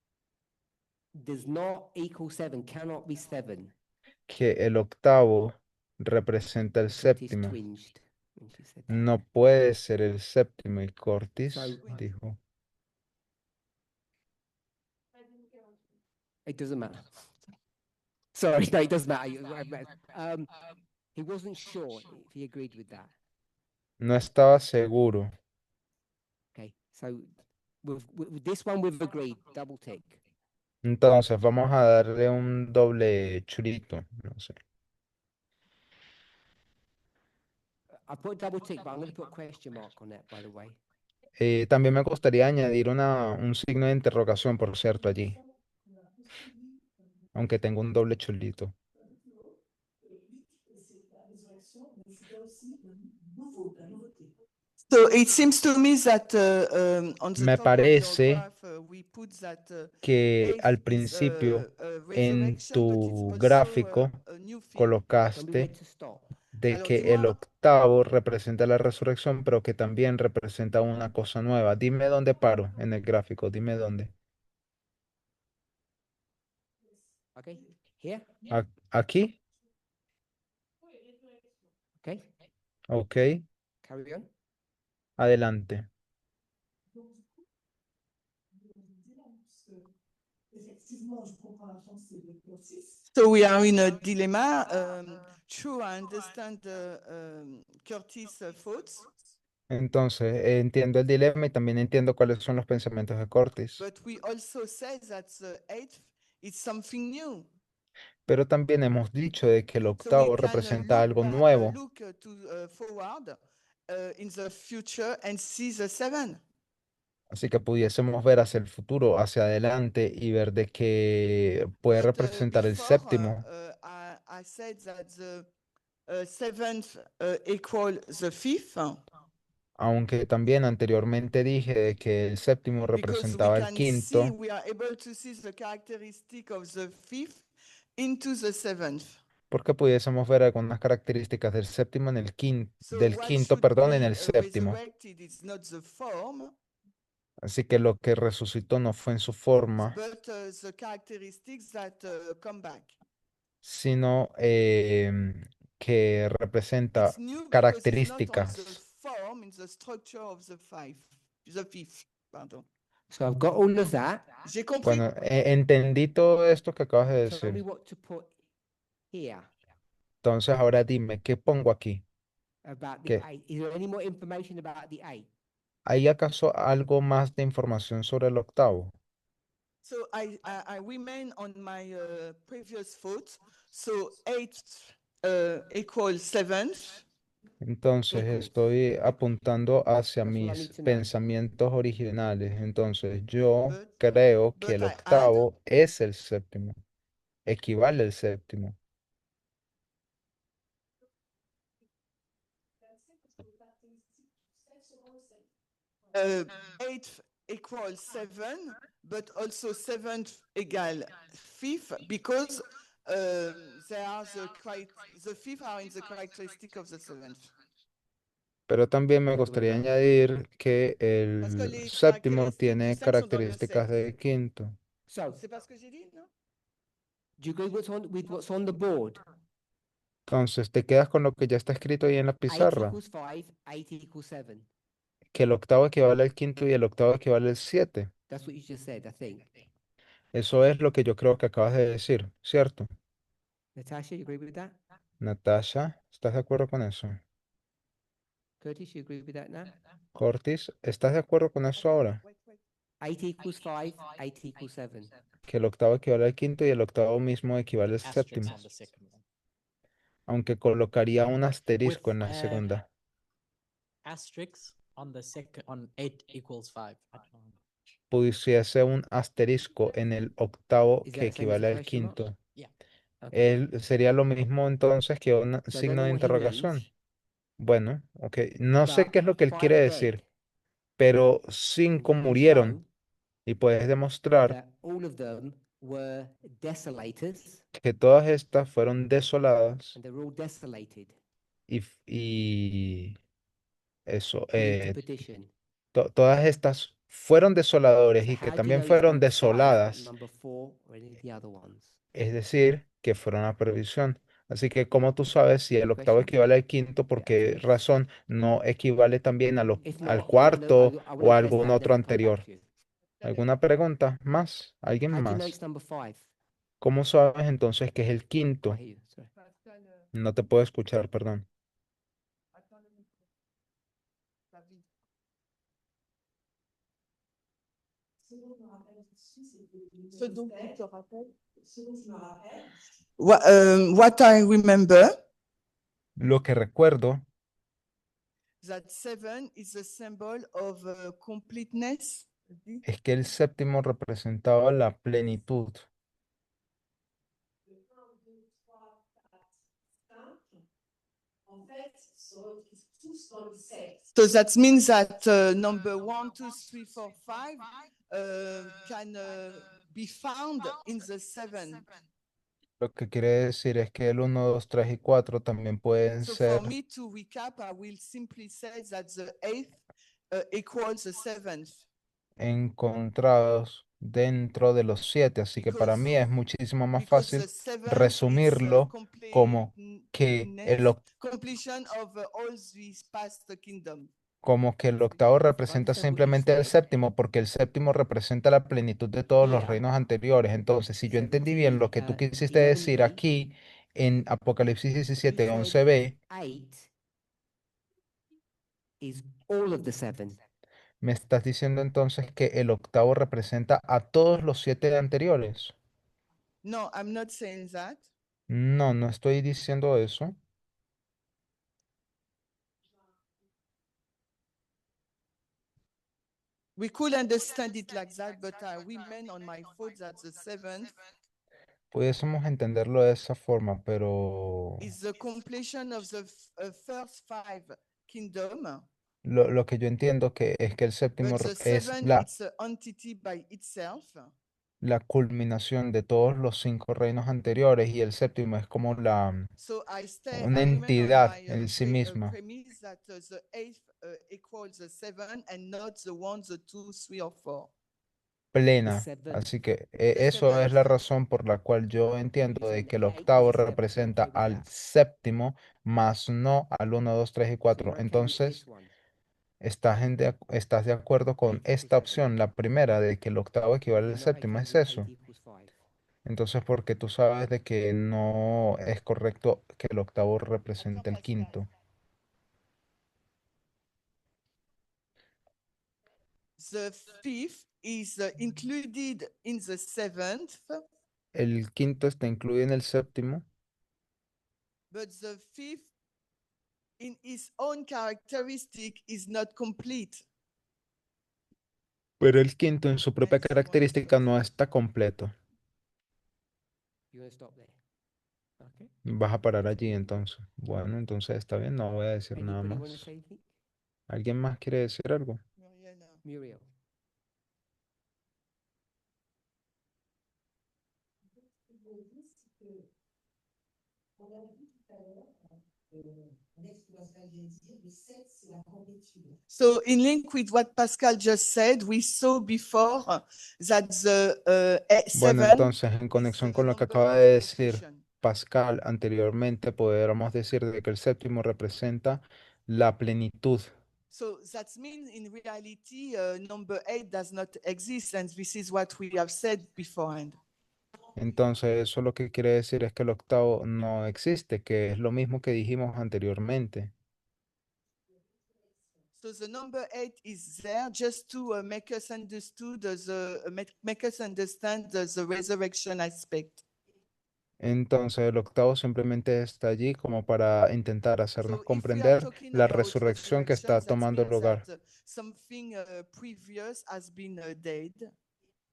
does not equal 7, cannot be 7. que el octavo representa el Curtis séptimo. twinged when she said that. No puede ser el séptimo. Y Cortis So- dijo, It doesn't matter. Sorry, no, it doesn't matter. He wasn't sure if he agreed with that. no estaba seguro. Okay, so with this one we've agreed. Double tick. Entonces vamos a darle un doble churito. No sé. I put double tick, but I'm going to put a question mark on that, by the way. También me gustaría añadir un signo de interrogación, por cierto, allí. Aunque tengo un doble chulito. So it seems to me that on the Me top of your parece graph, we put that que eighth al is, principio resurrection, en but it's tu also, gráfico a new field. Tell me colocaste when to stop. de Alors, que el dis-moi. octavo representa la resurrección, pero que también representa una cosa nueva. Dime dónde paro en el gráfico, dime dónde. Okay, here. ¿Aquí? Okay, Ok, carry on. adelante. So we are in a dilemma. True, I understand Curtis' thoughts, Entonces, entiendo el dilema y también entiendo cuáles son los pensamientos de Cortis. but we also say that the eighth is something new. Pero también hemos dicho de que el So we octavo can representa algo nuevo. look forward in the future and see the 7. Así que pudiésemos ver hacia el futuro, hacia adelante y ver de que puede But, representar el before, séptimo. I said that the 7th equal the 5th. Aunque también anteriormente dije de que el séptimo Because we representaba el can see, quinto, we are able to see the characteristic of the fifth into the seventh. porque pudiésemos ver algunas características del séptimo en el So del what quinto, should perdón, en be el séptimo. resurrected is not the form, Así que lo que resucitó no fue en su forma, but the characteristics that come back. sino que representa It's new because it's not on the características. form, in the structure of the fifth, pardon. So I've got all of that. J'ai compris. Bueno, entendí todo esto que acabas de Tell me decir. what to put here Entonces ahora dime, ¿qué pongo aquí? about the ¿Qué? 8. Is there any more information about the 8? ¿Hay acaso algo más de información sobre el octavo? So I remain on my previous thought. So 8 equals 7. Entonces Equals. estoy apuntando hacia That's all I need mis to know. pensamientos originales. Entonces yo But- creo que but el I add- octavo es el séptimo, equivale al séptimo. Eighth equals 7, but also seventh equal fifth because they are the fifth are in the characteristic of the seventh. Pero también me gustaría añadir que Parce que el les séptimo caractéristiques tiene du 7 sont dans le características 7. del quinto. So, C'est pas ce que j'ai dit, non? do you agree with what's on the board? Entonces te quedas con lo que ya está escrito ahí en la 8 pizarra, equals 5, 8 equals 7. que el octavo equivale al quinto y el octavo equivale al 7. That's what you just said, I think. Eso es lo que yo creo que acabas de decir, ¿cierto? Natasha, you agree with that? Natasha, ¿estás de acuerdo con eso? Curtis, you agree with that now? Cortis, ¿estás de acuerdo con eso ahora? 8 equals 5, 8 equals 7. Que el octavo equivale al quinto y el octavo mismo equivale al Asterisks séptimo. on the second one. Aunque colocaría un asterisco With, en la segunda. Asterisks on the second, on 8 equals 5. I don't know. Pusiese un asterisco en el octavo Is que that the same as a equivale al question mark? quinto. Okay. Sería lo mismo entonces que un So I don't signo know de what he interrogación. means, Bueno, ok. No sé but qué es lo que él 5 quiere are decir, dead. pero 5 We can murieron show y puedes demostrar that all of them were desolators, que todas estas fueron desoladas and they're all desolated, y eso, lead to perdition. todas estas fueron desoladores So y que how do you también know it's fueron number 5, not desoladas, number 4, or any of the other ones? es decir, que fueron a perdición. Así que, ¿cómo tú sabes si el octavo Question? equivale al quinto? ¿Por qué asterisks? razón no equivale también If al not, I will cuarto I will o a address algún that, otro then I'll come back anterior? to you. ¿Alguna pregunta más? ¿Alguien How do you know más? it's number 5? ¿Cómo sabes entonces que es el I quinto? hear you, sorry. No te puedo escuchar, perdón. Ce dont tu te rappelles? What I remember, Lo que recuerdo that 7 is a symbol of completeness. es que el séptimo representaba la plenitud. So that means that number 1, 2, 3, 4, 5 can be found in the 7. Lo que quiere decir es que el 1, 2, 3 y 4 también pueden So ser for me to recap, I will simply say that the 8th equals the 7th. encontrados dentro de los 7. Así que para mí es muchísimo más fácil resumirlo como que completion of all these past kingdom. como que el octavo representa simplemente el séptimo, porque el séptimo representa la plenitud de todos los Yeah. reinos anteriores. Entonces, si yo entendí bien lo que tú quisiste decir 11b. aquí en Apocalipsis 17, You said 11b, 8 is all of the 7. me estás diciendo entonces que el octavo representa a todos los 7 anteriores. No, I'm not saying that. No, no estoy diciendo eso. We could understand it like that, but I remain on my thought that the 7th Pudiésemos entenderlo de esa forma, pero is the completion of the first 5 kingdom. Lo que yo entiendo que es que el séptimo But the es seven, la, it's an entity by itself. la culminación de todos los 5 reinos anteriores y el séptimo es como So I una remain on entidad my en sí misma, premise that the eighth equals the seven and not the one, the two, three, or four. plena. seven. Así que The eso es la seventh. razón por la cual yo entiendo You're de saying que el the eight is octavo the seventh, you're representa okay with al that. séptimo, más no al 1, 2, 3 y So 4. you're okay with Entonces, this one. ¿estás de acuerdo con Eight equals esta seven. opción, la primera, de que el octavo equivale You're al not séptimo? okay ¿Es with eso? eight equals five. Entonces, porque tú sabes de que no es correcto que el octavo represente el quinto. The fifth is included in the seventh, El quinto está incluido en el séptimo, but the fifth in its own characteristic is not complete. pero el quinto en su propia And so on and so característica no forth. está completo. You're gonna stop there. Okay. Vas a parar allí entonces. Bueno, entonces está bien, no voy a decir nada Anybody want to más. say anything? ¿Alguien más quiere decir algo? Mariana. Muriel. So in link with what Pascal just said, we saw before that the Bueno, seven entonces, en is conexión the con lo que number acaba of de decir perfection. Pascal anteriormente, podríamos decir de que el séptimo representa la plenitud. So that means in reality, number 8 does not exist, and this is what we have said beforehand. Entonces, eso lo que quiere decir es que el octavo no existe, que es lo mismo que dijimos anteriormente. So the number 8 is there just to make us understood make us understand the resurrection aspect. Entonces, el octavo simplemente está allí como para intentar hacernos So if we are comprender talking la about resurrección que resurrection, está that tomando means lugar. that something previous has been dead.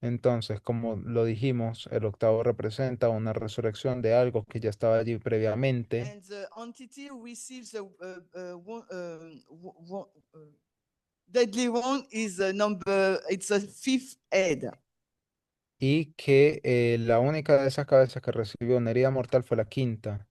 Entonces, como lo dijimos, el octavo representa una resurrección de algo que ya estaba allí previamente. And the entity receives deadly one is a number, it's a fifth head. Y que la única de esas cabezas que recibió una herida mortal fue la quinta.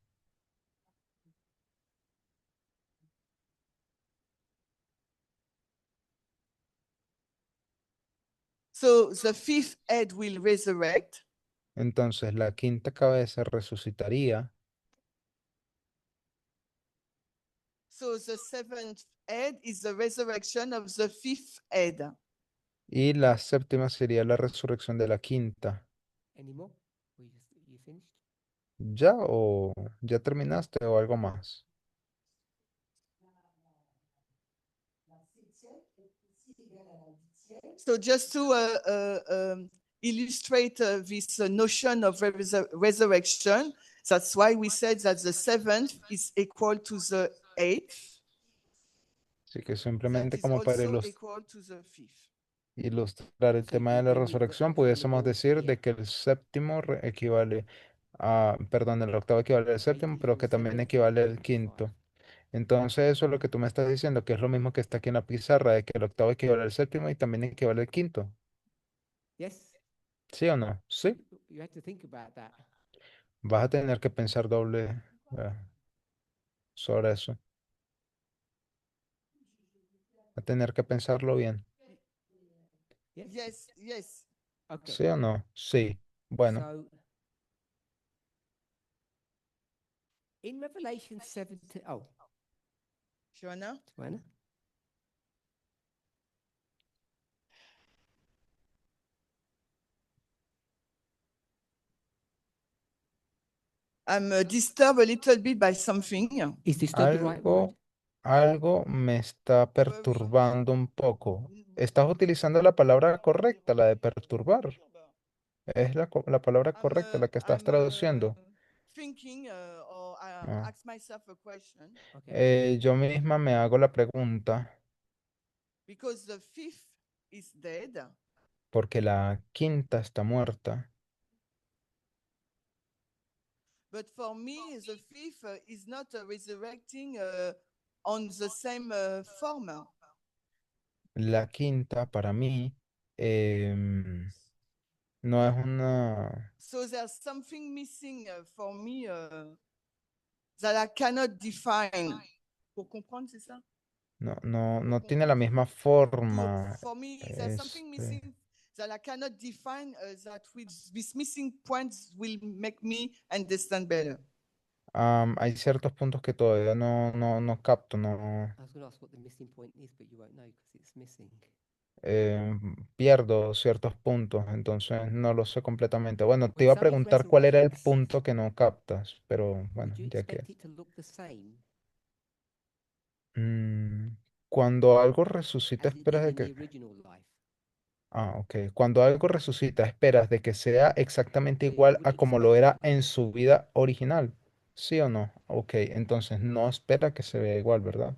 So the fifth head will resurrect. Entonces la quinta cabeza resucitaría So the seventh head is the resurrection of the fifth head. y la séptima sería la resurrección de la quinta. Any more? Or you finished? ¿Ya o ya terminaste o algo más? So just to illustrate this notion of resurrection, that's why we said that the seventh is equal to the eighth. Así que That simplemente is como para also equal to the fifth. ilustrar el So tema de la when we resurrección, from the pudiésemos board, decir yeah. de que el séptimo equivale a, perdón, el octavo equivale al séptimo, is pero from que también seven equivale to al five. quinto. Entonces eso es lo que tú me estás diciendo, que es lo mismo que está aquí en la pizarra, de que el octavo equivale al séptimo y también equivale al quinto. Yes. ¿Sí o no? Sí. You have to think about that. Vas a tener que pensar doble sobre eso. Va a tener que pensarlo bien. Yes. Yes, yes. Okay. ¿Sí o no? Sí. Bueno, So in Revelation 17, oh, Joanna? Joanna? I'm disturbed a little bit by something. Is disturbed the right word? algo me está perturbando un poco. Estás utilizando la palabra correcta, la de perturbar. Es la palabra correcta la que estás traduciendo. Thinking or Ah. ask myself a question Okay. Yo misma me hago la pregunta because the fifth is dead. porque la quinta está muerta. But for me, the fifth is not resurrecting on the same form. La quinta para mí no es una, So there's something missing for me that I cannot define. Pour comprendre, c'est ça? no tiene la misma forma. For me, there's something missing that I cannot define that with this missing points will make me understand better. Hay ciertos puntos que todavía no capto, no I was going to ask what the missing point is, but you won't know because it's missing. pierdo ciertos puntos, entonces no lo sé completamente. Bueno, te When iba a some of preguntar cuál era el resurrects- punto que no captas, pero bueno, Would you ya que expect it to look the same cuando algo resucita, as it esperas did de in the que... original life? Ok. Cuando algo resucita, esperas de que sea exactamente So you igual would a como lo expect era en su vida original. ¿Sí o no? Ok, entonces no espera que se vea igual, ¿verdad?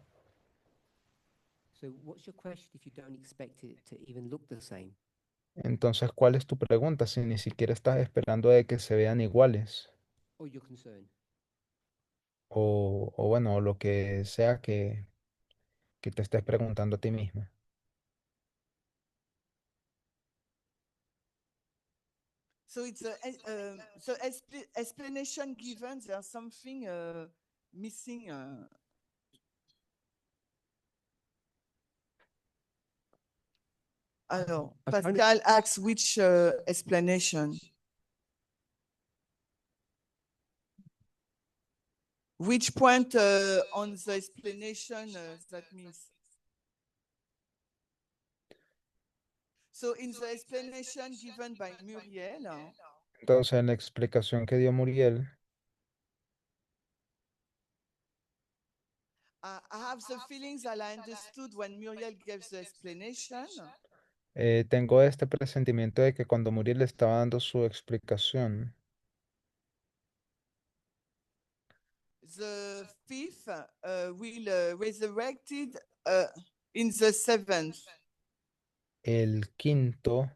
So what's your question if you don't expect it to even look the same? Entonces, ¿cuál es tu pregunta si ni siquiera estás esperando de que se vean iguales? Or your concern? O bueno, lo que sea que te estés preguntando a ti mismo. So it's explanation given. There's something missing. Alors, I'm trying to- Pascal asks which explanation. Which point on the explanation that means? So in the explanation given by Muriel, Entonces, en la explicación que dio Muriel, I have the feelings that I understood when Muriel gave the explanation. tengo este presentimiento de que cuando Muriel le estaba dando su explicación, The fifth will resurrected in the seventh. el quinto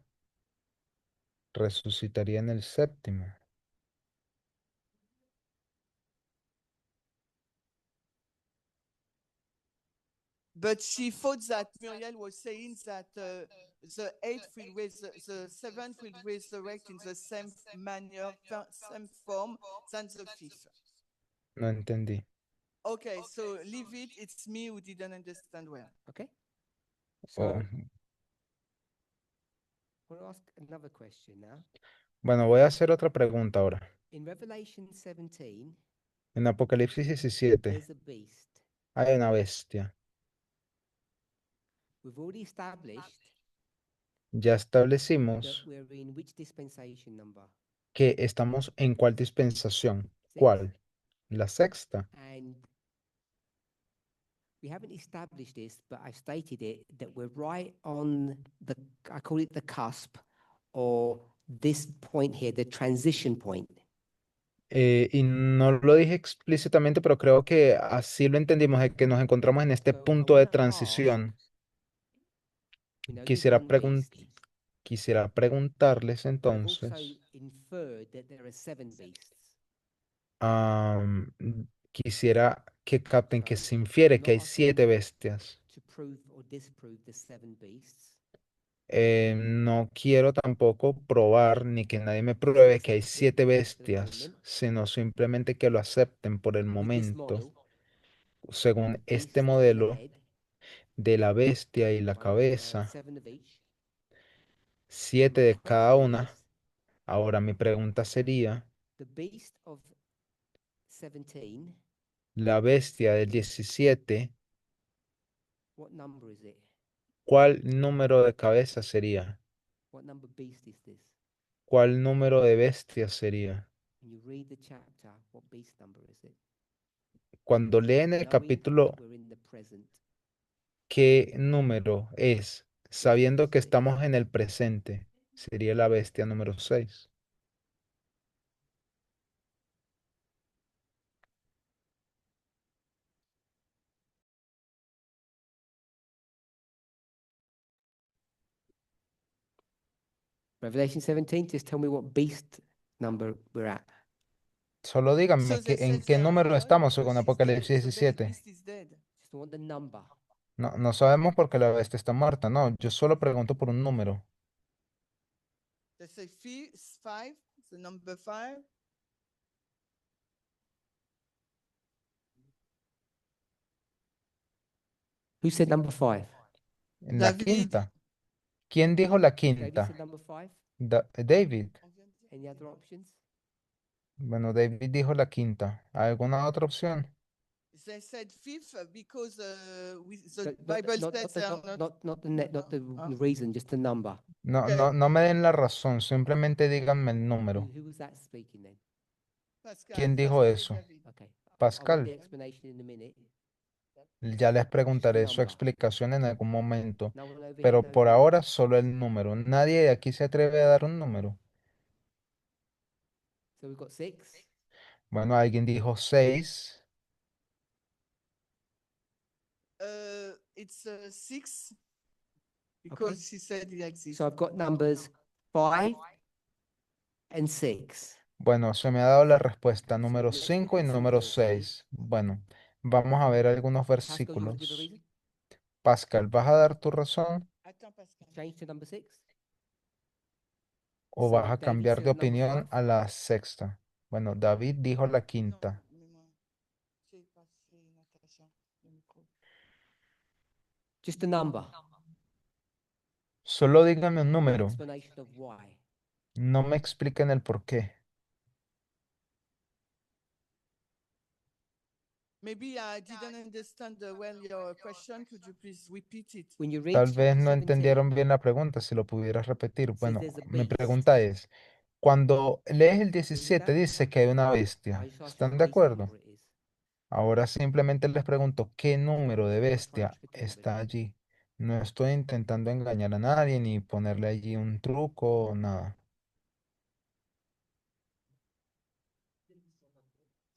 resucitaría en el séptimo. But she thought that Muriel was saying that the eighth will the seventh will resurrect in the same manner, same form than the fifth. No entendí. Okay, so leave it. It's me who didn't understand well. Okay. So Oh, I want to ask another question now. bueno, voy a hacer otra pregunta ahora. In Revelation 17, En Apocalipsis 17 there's a beast. hay una bestia. We've already established Ya that establecimos we're in which dispensation number? que estamos en cuál dispensación. Six. ¿Cuál? La sexta. And we haven't established this, but I've stated it that we're right on the, I call it the cusp, or this point here, the transition point. Y no lo dije explícitamente, pero creo que así lo entendimos, de que nos encontramos en este So I punto de wanna transición. We know there's Quisiera, one beast. quisiera preguntarles We've also entonces, inferred that there are 7 beasts. am, quisiera que capten que se infiere que hay 7 bestias. To prove or disprove the 7 beasts. No quiero tampoco probar ni que nadie me pruebe que hay 7 bestias, sino simplemente que lo acepten por el With this momento, model, según beast este is the modelo head, de la bestia y la 7 cabeza, of each. 7 My de cada question una. is, Ahora mi pregunta sería, the beast of 17, la bestia del 17, what number is it? ¿cuál número de cabeza sería? What number beast is this? ¿Cuál número de bestia sería? When you read the chapter, what beast number is it? Cuando leen el Knowing capítulo, that we're in the present. ¿qué número es? Sabiendo que estamos en el presente, sería la bestia número 6. Revelation 17, just tell me what beast number we're at. Solo díganme So they en said qué they are número done estamos because según she's dead. Apocalipsis So then the 17. beast is dead. Just want the number. No, no sabemos por qué la bestia está muerta. No, yo solo pregunto por un número. They say five, the number five. Who said number 5? En la David. quinta. ¿Quién dijo la David quinta? said number 5. David. On vient de dire Any other options? Bueno, David dijo la quinta. ¿Alguna otra opción? They said fifth because the So Bible not, says the, they are not. not the net, not the Ah. reason, just the number. No, Okay. no me den la razón, simplemente díganme el número. Who was that speaking then? Pascal, ¿Quién dijo Pascal et eso? David. Okay. I'll get Pascal. the explanation in a minute. Ya les preguntaré su number. explicación en algún momento, No one over here pero knows por the number. ahora solo el número. Nadie de aquí se atreve a dar un número. So we've got 6. Bueno, alguien dijo 6. It's six because she said it exists. So I've got numbers 5 and 6. Bueno, se me ha dado la respuesta número let's look 5 y at some número points then. 6. Bueno, vamos a ver algunos Pascal, you want to give a versículos. reason? Pascal, ¿vas a dar tu razón Attends, Pascal. Change to number 6? o So vas a David cambiar said de number opinión 5. a la sexta? Bueno, David dijo la quinta. Non, mais moi, j'ai passé Natacha, le micro. Just a number. Solo díganme un número. Explanation of why. No me expliquen el por qué. Maybe I didn't understand well your question. Could you please repeat it? When you Tal reach vez number no 17, entendieron bien la pregunta, si lo pudieras repetir. says Bueno, there's a mi beast. pregunta es, cuando lees el Agree with 17 that? dice que hay una I bestia. just asked you ¿Están what de beast acuerdo? number it is. Ahora simplemente les pregunto qué número de I'm not trying to bestia trick anybody. está allí. No estoy intentando engañar a nadie ni ponerle allí un truco o nada.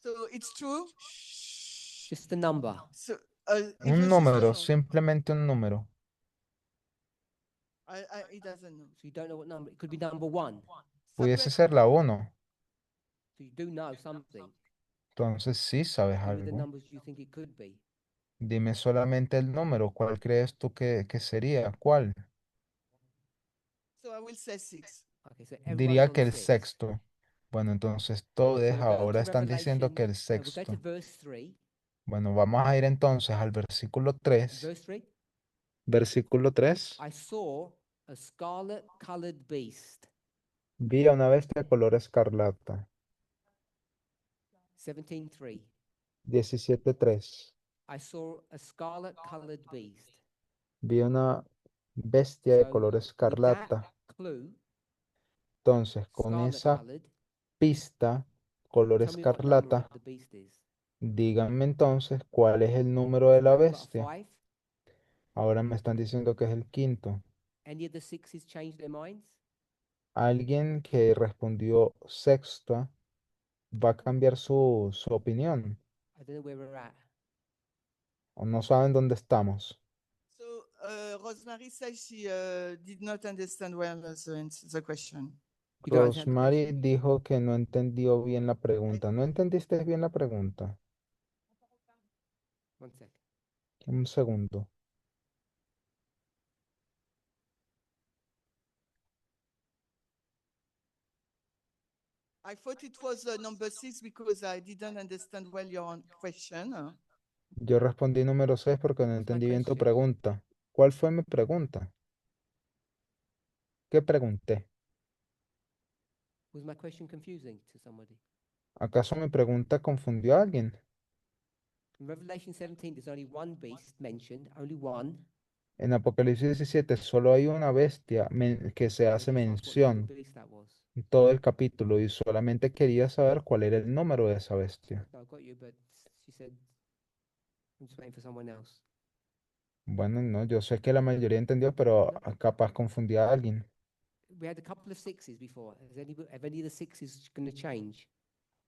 So it's true. Just a number. So, Un even número, sister, simplemente un número. he doesn't know. So you don't know what number. It could be number 1. Ça peut Pudiese être- ser la 1. So you do know something. Entonces sí sabes Give me the algo. numbers you think it could be. Dime solamente el número. ¿Cuál crees tú que sería? ¿Cuál? So I will say six. Okay, so everyone's Diría on que el 6. sexto. Bueno, entonces todos So we'll go ahora to están diciendo Revelation. que el We'll go to sexto. verse 3. Bueno, vamos a ir entonces al versículo 3. Verse 3. Versículo 3. I saw a scarlet colored beast. Vi a una bestia de color escarlata. 17:3. 17:3. I saw a scarlet colored beast. Vi una bestia de So, color with that escarlata. clue, Entonces, con scarlet esa colored, pista color tell me what number escarlata, the beast is. díganme entonces cuál es el número de la I've got a bestia. 5. Ahora me están diciendo que es el quinto. Any of the 6s changed their minds? Alguien que respondió sexta va a cambiar su opinión. I don't know where we're at. O no saben dónde estamos. So Rosemary says she did not understand well the question. You don't understand the Rosemary question? dijo que no entendió bien la pregunta. ¿No entendiste bien la pregunta? 1 sec. Un segundo. I thought it was number six because I didn't understand well your question. Yo respondí número 6 porque no What's my entendí bien tu question? pregunta. ¿Cuál fue mi pregunta? ¿Qué pregunté? Was my question confusing to somebody? ¿Acaso mi pregunta confundió a alguien? In Revelation 17, there's only one beast mentioned, only one. En Apocalipsis 17 solo hay una bestia que se I hace just asked what number mención beast that was. en todo el capítulo y solamente quería saber cuál era el número de esa bestia. No, I got you, but she said, I'm just waiting for someone else. Bueno, no, yo sé que la mayoría entendió, pero capaz confundí a alguien. We had a couple of 6s before. Have any of the 6s going to change?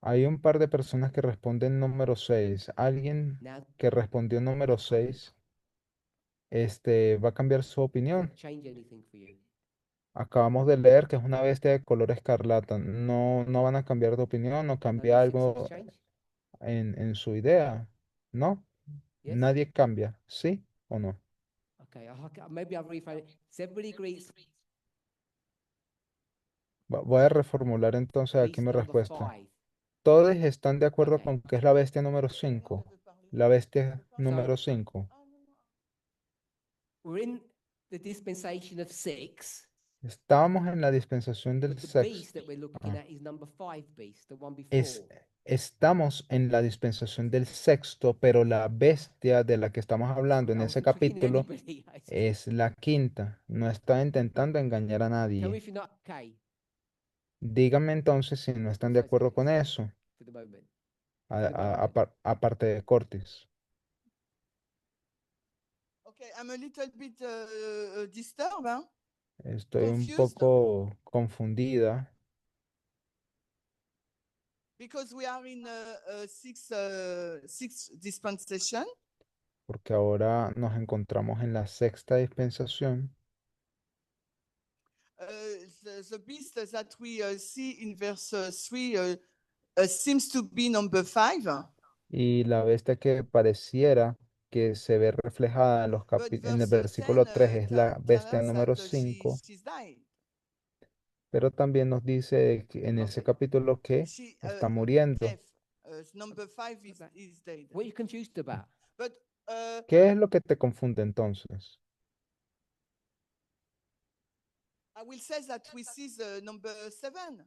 Hay un par de personas que responden número 6. Alguien Now, que respondió número 6, va a cambiar su does opinión. that change anything for you? Acabamos de leer que es una bestia de color escarlata. No, no van a cambiar de opinión, no None of cambia the 6s algo change? en su idea. ¿No? Yes? Nadie cambia. ¿Sí ¿o no? Okay, maybe I'll rephrase it. So everybody agrees Voy a reformular entonces aquí beast mi number respuesta. 5. ¿Todos están de acuerdo Okay. con que es la bestia número 5? La bestia número So- 5. We're in the dispensation of 6, Estábamos en la dispensación del but the beast sexto. that we're looking Ah. at is number 5 beast, the one before. Estamos en la dispensación del sexto, pero la bestia de la que estamos hablando en Oh, ese I'm tricking capítulo anybody. es la quinta. No está intentando engañar a Tell me nadie. if you're not okay. Díganme entonces si no están de Besides acuerdo con Curtis, eso, for the moment. aparte de Cortis. Okay, I'm a little bit disturbed, huh? Estoy un Confused. poco confundida Because we are in a sixth dispensation. porque ahora nos encontramos en la sexta dispensación The beast that we see in verse 3 seems to be number 5. y la bestia que pareciera que se ve reflejada en, But en el verse versículo 10 3 es la tells bestia us número that 5, she's died. pero también nos dice que en ese capítulo que She, está muriendo. death, number 5 is dead. What are you confused about? But ¿Qué es lo que te confunde entonces? I will say that we see the number 7.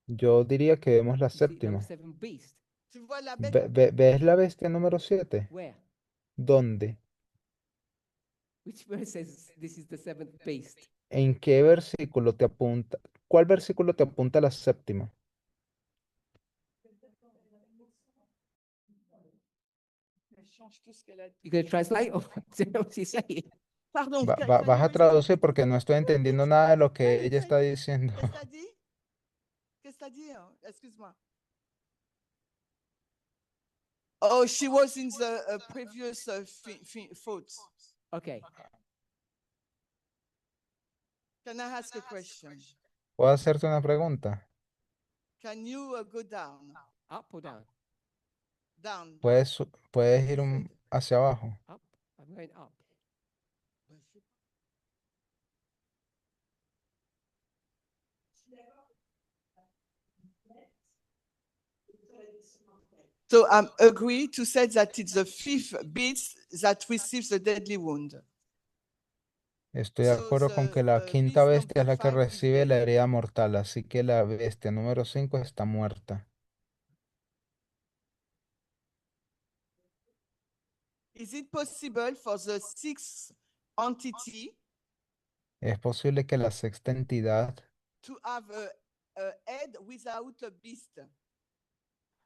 Yo diría que vemos la You see number séptima. 7 beast. Tu vois la bête? ¿Ves la bestia número 7? Where? ¿Dónde? Which verse says this is the 7th beast? ¿En qué versículo te apunta? ¿Cuál versículo te apunta a la séptima? Elle change tout ce qu'elle a dit. You gonna translate or what she's saying? Pardon, can Vas you a repeat? traducir porque no estoy entendiendo nada de lo que Hey, ella say- está diciendo. Qu'est-ce que t'as dit? Qu'est-ce que t'as dit? Excuse-moi. Oh, she was in the previous thoughts. Okay. Can I ask a question? ¿Puedo hacerte una pregunta? Can you go down? Up or down? Down. ¿Puedes ir hacia abajo? Up. I'm going up. So I agree to say that it's the 5th beast that receives the deadly wound. Estoy de So acuerdo con the, que la quinta beast bestia es la que number 5 is recibe la dead. herida mortal, así que la bestia número 5 está muerta. Is it possible for the 6th entity Es posible que la sexta entidad to have a head without a beast?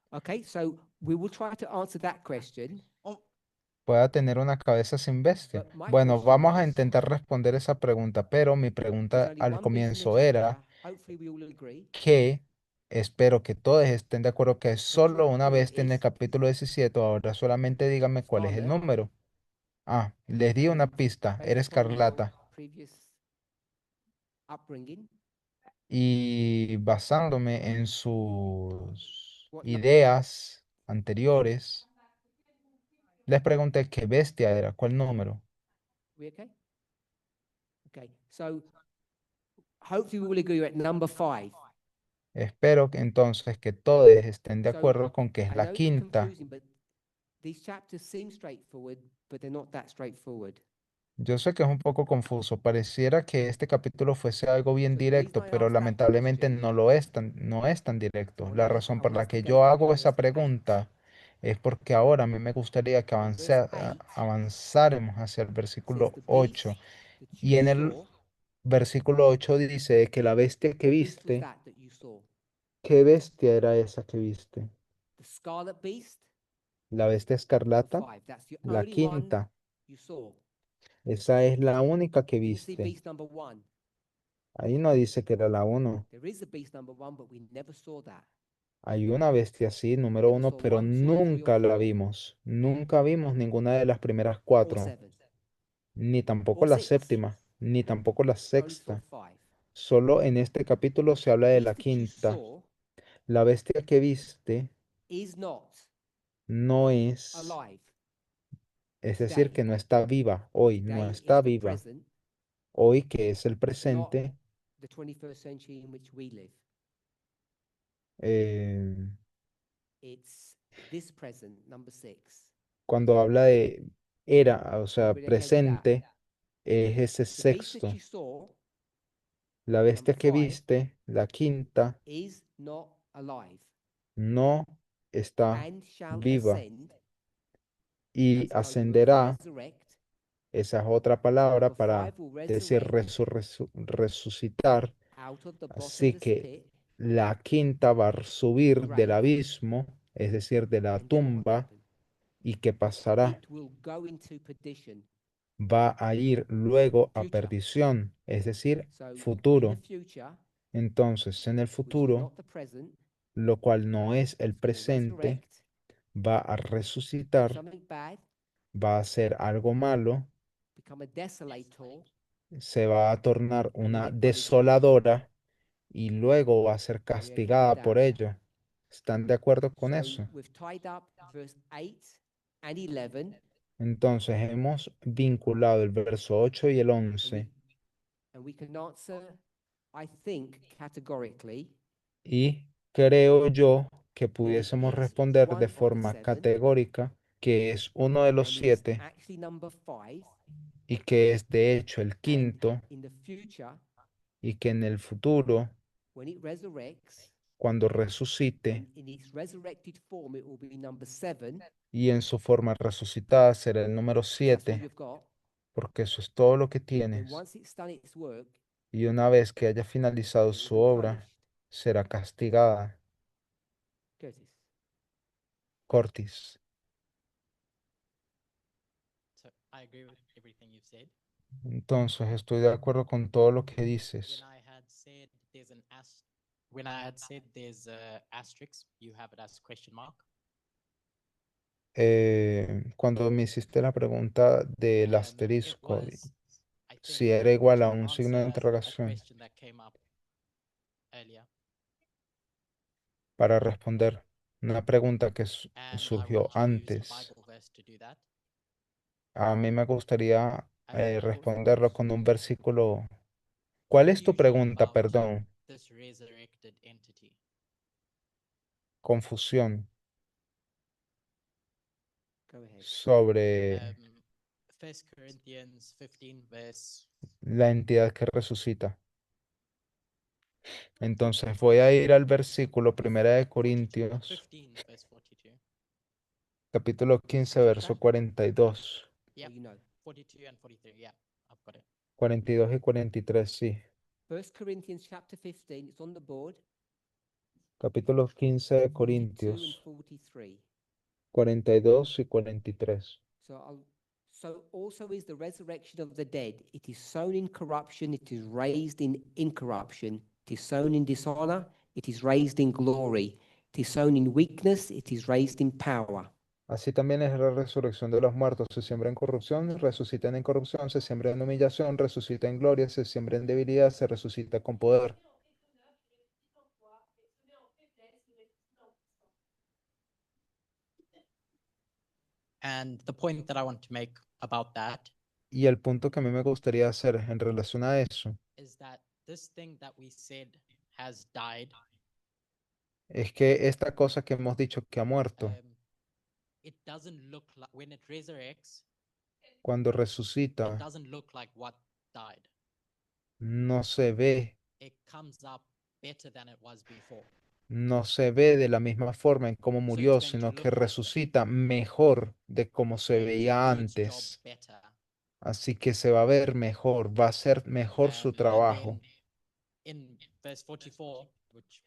Okay, so we will try to answer that question. pueda tener una cabeza sin bestia. But my Bueno, question vamos a was, intentar responder esa pregunta, pero mi there's pregunta only al one beast in the comienzo era chapter. Hopefully we all agree. que espero que todos estén de acuerdo que es So which solo one una do you think it bestia en el is? capítulo 17. Ahora solamente díganme cuál es el Scarlet. número. Ah, les di una And pista, based era upon your escarlata. previous upbringing, Y basándome en sus what number? ideas anteriores, les pregunté qué bestia era, cuál número. We okay? Okay, so hopefully we will agree we're at number 5. Espero que entonces que todos estén de So, acuerdo con que es I la know it's quinta. confusing, but these chapters seem straightforward, but they're not that straightforward. Yo sé que es un poco confuso. Pareciera que este capítulo fuese algo bien So the reason directo, I pero asked that lamentablemente question, no es tan I directo. want La to razón por la que yo instigate hago esa verse 8. pregunta es porque ahora a mí me gustaría que In verse 8, avanzáramos hacia el says versículo the 8. beast that Y you en el saw, versículo 8 dice que la bestia que what beast was viste, that you saw? ¿qué bestia era esa que viste? The scarlet beast? La bestia Number escarlata, 5. That's the la only one quinta. you saw. Esa es la única que You didn't see viste. beast number 1. Ahí no dice que era la 1. There is a beast number 1, but we never saw that. Hay una bestia así, número never 1, saw pero 1, 2, 3, or nunca la 4. vimos. Nunca vimos ninguna de las primeras Or 4, 7. ni tampoco or la 6. séptima, ni tampoco la We only saw sexta. 5. Solo en este capítulo se habla The de la beast that you quinta. saw La bestia que viste is not no es alive. Es decir, que no today. está viva hoy, no Today is está the viva. present, Hoy, que es el not presente, the 21st century in which we live. eh, It's this present, number 6. cuando habla de era, o sea, Little bit ahead of that. presente, es ese The beast that sexto. you saw La bestia number que 5, viste, la quinta, is not alive no está and shall viva ascend. y That's how you ascenderá. resurrect. Esa es otra palabra Number para 5 will decir resucitar. out of the Así bottomless que pit. la quinta va a subir del grave. abismo, es decir, de la And then what will tumba. happen? ¿Y qué pasará? It will go into perdition. Va a ir luego a Future. perdición, es decir, So in futuro. the future, Entonces, en el which is futuro, not the present, lo cual no es el it's gonna presente, resurrect, va a do resucitar, something bad, va a hacer algo malo, become a desolator, se va a tornar and una let by the judge. desoladora y luego va a ser Are we okay with castigada por that? ello. ¿Están de acuerdo con So eso? we've tied up verse 8 and 11, Entonces hemos vinculado el verso 8 y el and 11 we can answer, I think, categorically, y creo yo que that it pudiésemos is responder one de of the forma 7 categórica que es uno de los and is 7 actually number 5, y que es de hecho el and quinto in the future, y que en el futuro, when it resurrects, cuando resucite in its resurrected form, it will be number 7. y en su forma resucitada será el número That's all 7, you've got. porque eso es todo lo que Then tienes. once it's done its work, Y una vez que haya finalizado it will su be obra, punished. será castigada. Curtis. Cortis. So I agree with everything you've said. Entonces estoy de acuerdo con todo lo que dices. When I had said there's a asterisk, you have it as question mark. Cuando me hiciste la pregunta del It asterisco, was, I si think, era igual a to un signo de answer a interrogación, question that came up earlier, para responder una pregunta que and I surgió want to use a antes, Bible verse to do that. a mí me gustaría What's the responderlo question? con un versículo. ¿Cuál es tu Confusion pregunta? about Perdón, this resurrected entity. confusión Go ahead. sobre 1 Corinthians 15 verse la entidad que resucita. Entonces voy a ir al versículo 1 de 42. Corintios, 15 verse 42. capítulo 15, Have you got verso that? 42, Yep. Or you know. 42 and 43. Yeah, I've got it. 42 y 43, sí. 1 Corinthians chapter 15, it's on the board. Capítulo 15 de 42 and Corintios, 43. 42 y 43. So also is the resurrection of the dead. It is sown in corruption, it is raised in incorruption. It is sown in dishonor, it is raised in glory. It is sown in weakness, it is raised in power. Así también es la resurrección de los muertos. Se siembra en corrupción, resucita en incorrupción, se siembra en humillación, resucita en gloria, se siembra en debilidad, se resucita con poder. And the point that I want to make about that Y el punto que a mí me gustaría hacer en relación a eso is that this thing that we said has died, es que esta cosa que hemos dicho que ha muerto, it doesn't look like, when it resurrects, cuando it resucita, doesn't look like what died. no se ve, It comes up better than it was before. no se ve de la misma forma en cómo murió, going to sino que look resucita mejor de cómo se to veía do its job antes. better. Así que se va a ver mejor, va a ser mejor su And trabajo. then in verse 44, which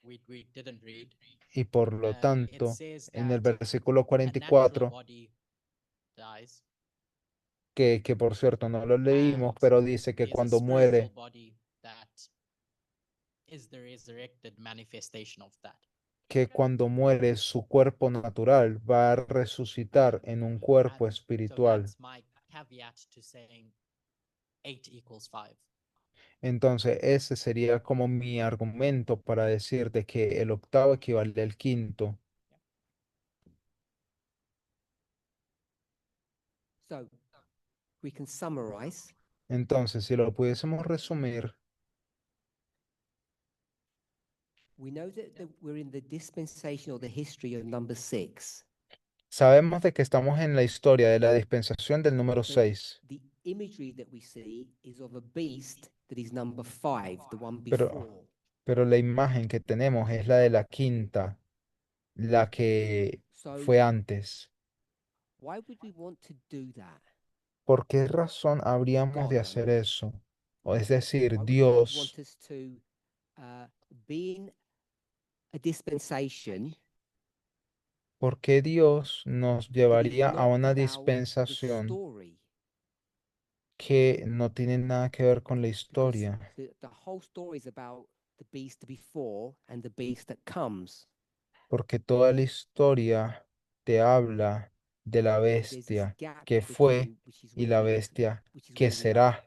we didn't read, Y por lo it tanto, says en el that versículo a natural 44, body dies que por cierto no lo leímos, and pero dice que there's a cuando spiritual muere, body that is the resurrected manifestation of that. que cuando muere su cuerpo natural va a resucitar en un cuerpo And so espiritual. that's my caveat to saying 8 equals 5. Entonces, ese sería como mi argumento para decir de que el octavo equivale al quinto. So we can summarize. Entonces, si lo pudiésemos resumir, We know that we're in the dispensation or the history of number 6. sabemos de que estamos en la historia de la dispensación del número But 6, the imagery that we see is of a beast that is number 5, the one Pero- before. pero la imagen que tenemos es la de la quinta, la que So fue antes. why would we want to do that? ¿Por qué razón habríamos de God, I hacer mean. eso? O es decir, Why would God Dios, want us to be in a dispensation ¿por qué Dios nos that is llevaría a not una about the dispensación story? que no tiene nada que ver con la Because historia? the whole story is about the beast before and the beast that comes. Porque toda la historia te habla de la There's this bestia gap que fue between which is y where la we bestia which is que where we are. será.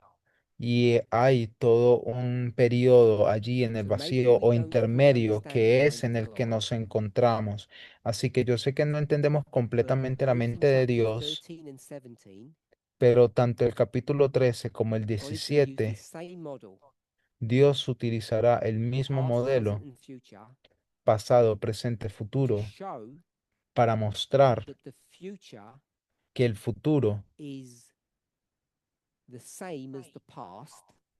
Y hay todo un periodo allí en el So maybe vacío we o don't fully intermedio understand the que es mind en of el que God, nos encontramos. Así que yo sé que no entendemos but completamente la both in mente de chapter Dios, 13 and 17, pero tanto el capítulo 13 como el God is going to use 17, this same model, Dios utilizará el mismo past, present, modelo, and future, pasado, presente, to futuro, show para mostrar that the future que el futuro is the same as the past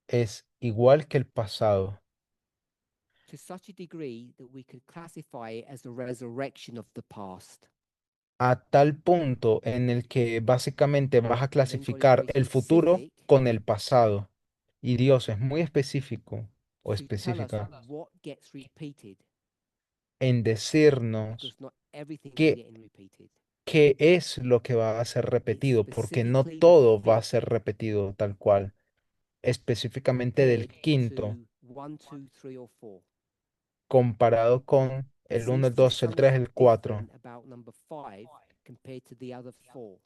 es igual que el pasado, to such a degree that we could classify it as a resurrection of the past. a tal punto en el que básicamente vas a And then God is clasificar very el futuro specific con el pasado. Y Dios es muy específico o to tell us específica what gets repeated, en decirnos because not everything is qué, getting repeated. qué es lo que va a ser repetido, porque no specifically the todo va a fifth ser repetido tal cual, específicamente del compared quinto, to 1, 2, 3, or 4. comparado con There el 1, seems el to be 2, el 3, something el 4. different about number 5 compared to the other 4.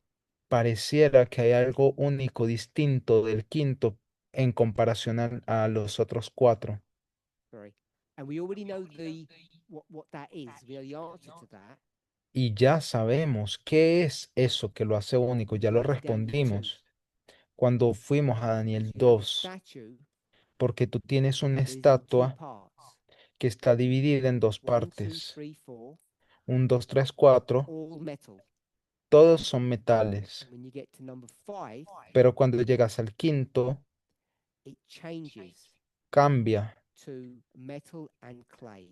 Pareciera que hay algo único, distinto del quinto en comparación a los otros 4. Sorry. And we already know what that is. We know the answer to that. Y ya sabemos qué es eso que lo hace único, ya lo Went to Daniel 2, respondimos cuando fuimos a Daniel you have a 2, statue porque tú tienes una that is in 2 estatua parts. que está dividida en dos 1, 2, partes, 3, 4, 1, 2, 3, 4, all metal. todos son metales, When you get to number 5, pero cuando llegas al quinto, it changes cambia to metal and clay.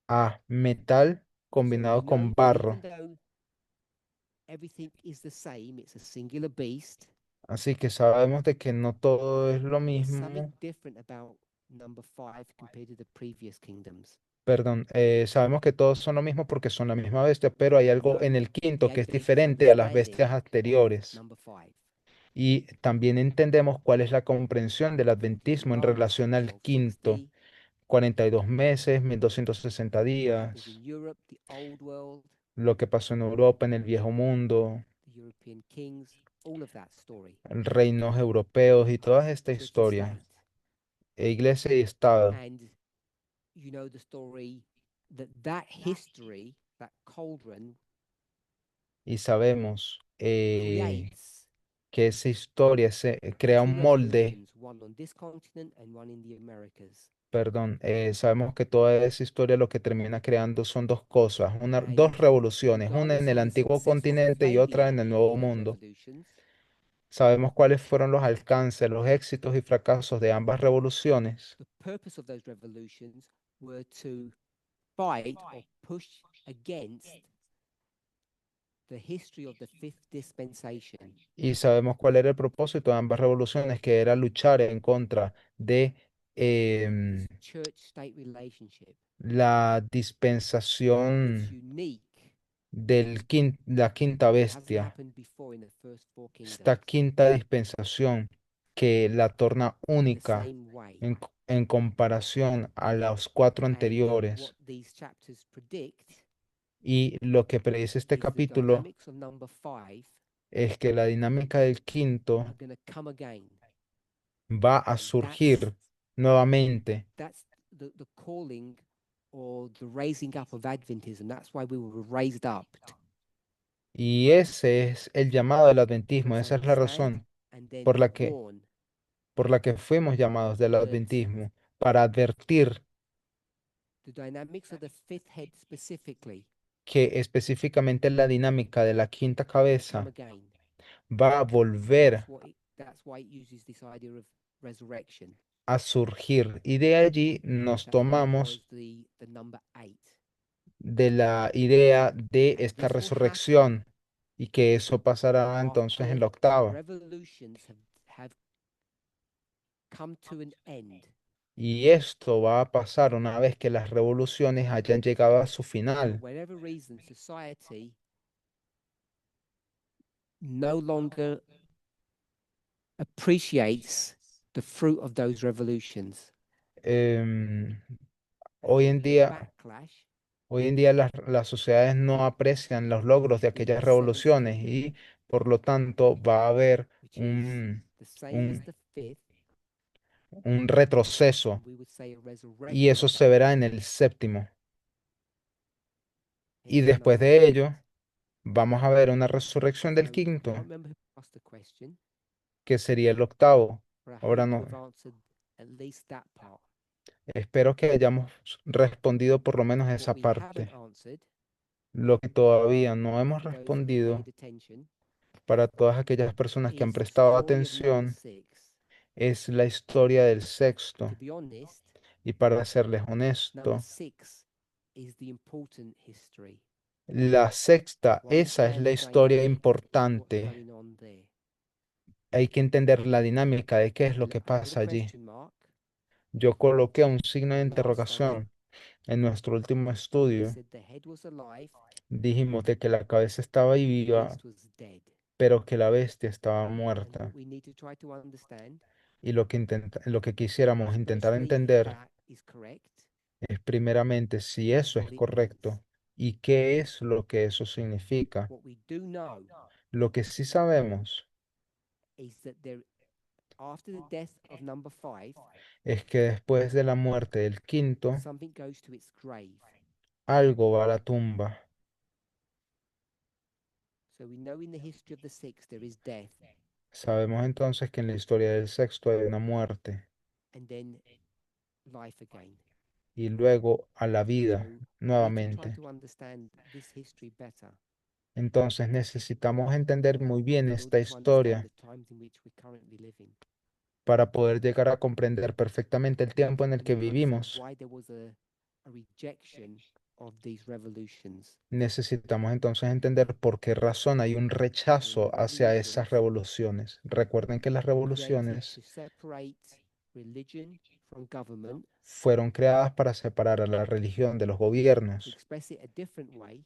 a metal So we combinado know con that barro. even though everything is the same, it's a singular beast, Así que sabemos de que no todo es lo there's mismo. something different about number 5 compared to the previous kingdoms. Perdón, sabemos que todos son lo mismo porque son la misma bestia, pero hay algo No, en el the quinto que es eighth is diferente a las bestias understanding anteriores. number 5. Y también entendemos cuál es la comprensión del adventismo en Long relación al 1260, quinto. 42 meses, 1260 what happens días, in Europe, the old world, lo que pasó en Europa, en el viejo mundo, the European kings, all of that story. reinos europeos y toda esta Church and historia, state. iglesia y Estado. And you know the story that history, that cauldron Y sabemos creates que esa historia crea two un molde. revolutions, one on this continent and one in the Americas. Perdón, sabemos que toda esa historia lo que termina creando son dos cosas, dos And revoluciones, una en regardless el of the antiguo success or continente y otra failure en el of nuevo those mundo. revolutions, Sabemos cuáles fueron los alcances, los éxitos y fracasos de ambas revoluciones. the purpose of those revolutions were to fight or push against the history of the fifth dispensation. Y sabemos cuál era el propósito de ambas revoluciones, que era luchar en contra de This church-state relationship la that's dispensación unique. la quinta It hasn't bestia, happened before in the first 4 esta kingdoms quinta dispensación que la torna in the única same way. en comparación a los 4 And anteriores. what these chapters predict Y lo que predice este is the capítulo dynamics of number 5 es que la dinámica del quinto are going to come again. va a surgir nuevamente. That's the calling or the raising up of Adventism. That's why we were raised up Y ese es el llamado del adventismo, Let's esa es la understand razón and then por la que, warn por la que fuimos llamados del that adventismo, para advertir the dynamics of the fifth head specifically que específicamente la dinámica de la quinta come cabeza again. va a volver That's why it uses this idea of resurrection. a surgir. Y de allí nos That's why it tomamos employs the number 8. de la idea de And esta this will resurrección y que eso pasará entonces en after la octava. revolutions have come to an end. Y esto va a pasar una vez que las revoluciones hayan llegado a su For final. whatever reason, society no longer appreciates the fruit of those revolutions. Em, And hoy there'll en be a día, backlash hoy en día las sociedades no aprecian los logros de with the aquellas seventh revoluciones head, y por lo tanto va a haber which is the same as un, the fifth, un retroceso and we would say a y eso resurrection. se verá en el séptimo. Y Hence the después number de six. ello, vamos a ver una resurrección del So I quinto, can't remember who asked the question, que sería el octavo. but I Ahora hope no, we've answered at least that part. espero que hayamos respondido por lo menos What esa we haven't parte. answered, Lo que todavía no hemos for those who've respondido paid attention, para todas aquellas personas que han is the prestado story of number atención six. es la historia del And sexto. to be honest, Y para serles number honesto, six is the important history la sexta, to esa es understand la the historia dynamic of what's importante. going on there. Hay que entender la dinámica de qué es lo que I put a pasa allí. question mark. Yo coloqué un signo de in the last study. interrogación en nuestro último We estudio. said the head was alive, Dijimos de que la cabeza estaba the viva, beast was dead. pero que la bestia estaba And muerta. what we need to try to understand, Y lo que quisiéramos intentar firstly, if entender that is correct, es primeramente si eso what es it correcto means. y qué es lo que eso significa. What we do know Lo que sí sabemos is that after the death of number 5, es que después de la muerte del quinto, something goes to its grave. algo va a la tumba. So we know in the history of the sixth there is death, Sabemos entonces que en la historia del sexto hay una muerte and then life again. y luego a la So vida we need to try nuevamente. to understand this history better Entonces necesitamos entender muy bien in esta order to understand historia the times in which we currently live in. para poder llegar a comprender perfectamente el tiempo en el We que need to understand vivimos. why there was a rejection of these revolutions. Necesitamos entonces entender por qué razón hay un rechazo hacia esas revoluciones. Recuerden que las Created revoluciones to separate religion from government, fueron creadas para separar a la religión de los to gobiernos express it a different way.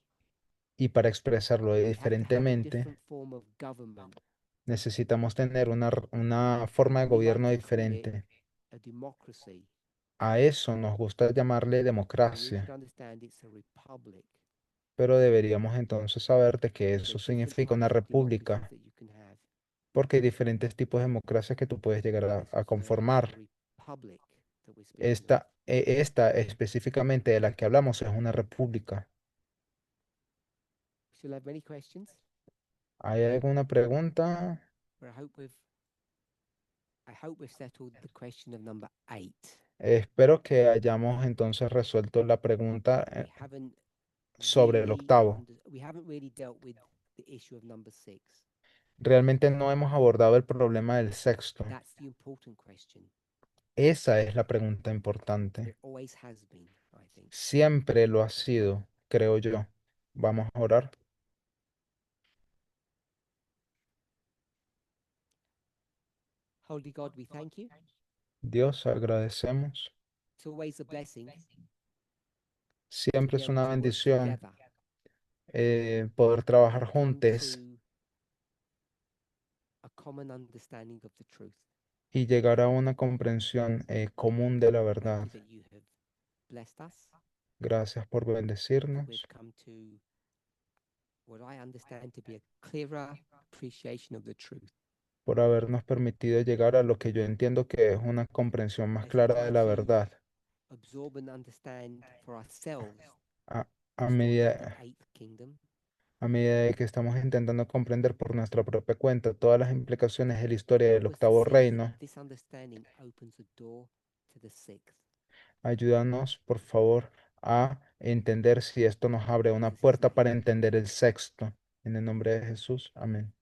y para expresarlo We have to have a diferentemente different form of government. necesitamos tener una forma de We like gobierno to call it diferente. a democracy. A eso nos gusta llamarle We democracia, should understand it's a republic. pero deberíamos entonces saber de que There are eso different significa una types of república, democracies that you can have. porque hay diferentes tipos de democracia que tú puedes llegar This a was a conformar. republic that we're speaking of. Esta específicamente de la que hablamos es una república. We still have many questions, ¿Hay alguna pregunta? but I hope we've settled the question of number 8. Espero que hayamos entonces resuelto la pregunta We haven't sobre el octavo. we haven't really dealt with the issue of number 6. Realmente no hemos abordado el problema del sexto. That's the important question. Esa es la pregunta importante. It always has been, I think. Siempre lo ha sido, creo yo. Vamos a orar. Holy God, we thank you. Dios, agradecemos. It's always a blessing to Siempre be es able una to work bendición together poder trabajar and come juntos to a common understanding of the truth. y llegar a una comprensión común de la Thank verdad. you that you have blessed us, Gracias por that bendecirnos, we've come to what I understand to be a clearer appreciation of the truth. por habernos permitido llegar a lo que yo entiendo que es una comprensión más As we clara try de la to verdad. absorb and understand for ourselves A, the a story of the medida, eighth kingdom, a medida de que estamos intentando comprender por nuestra propia cuenta todas las implicaciones de la historia del Help us octavo see if reino. this understanding opens a door to the sixth. Ayúdanos, por favor, a entender si esto nos abre una Jesus' puerta name. para entender el sexto. En el nombre de Jesús, amén.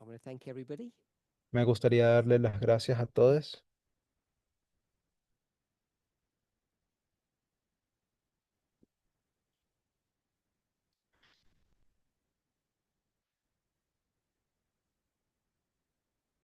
I want to thank everybody. Me gustaría darle las gracias a todos.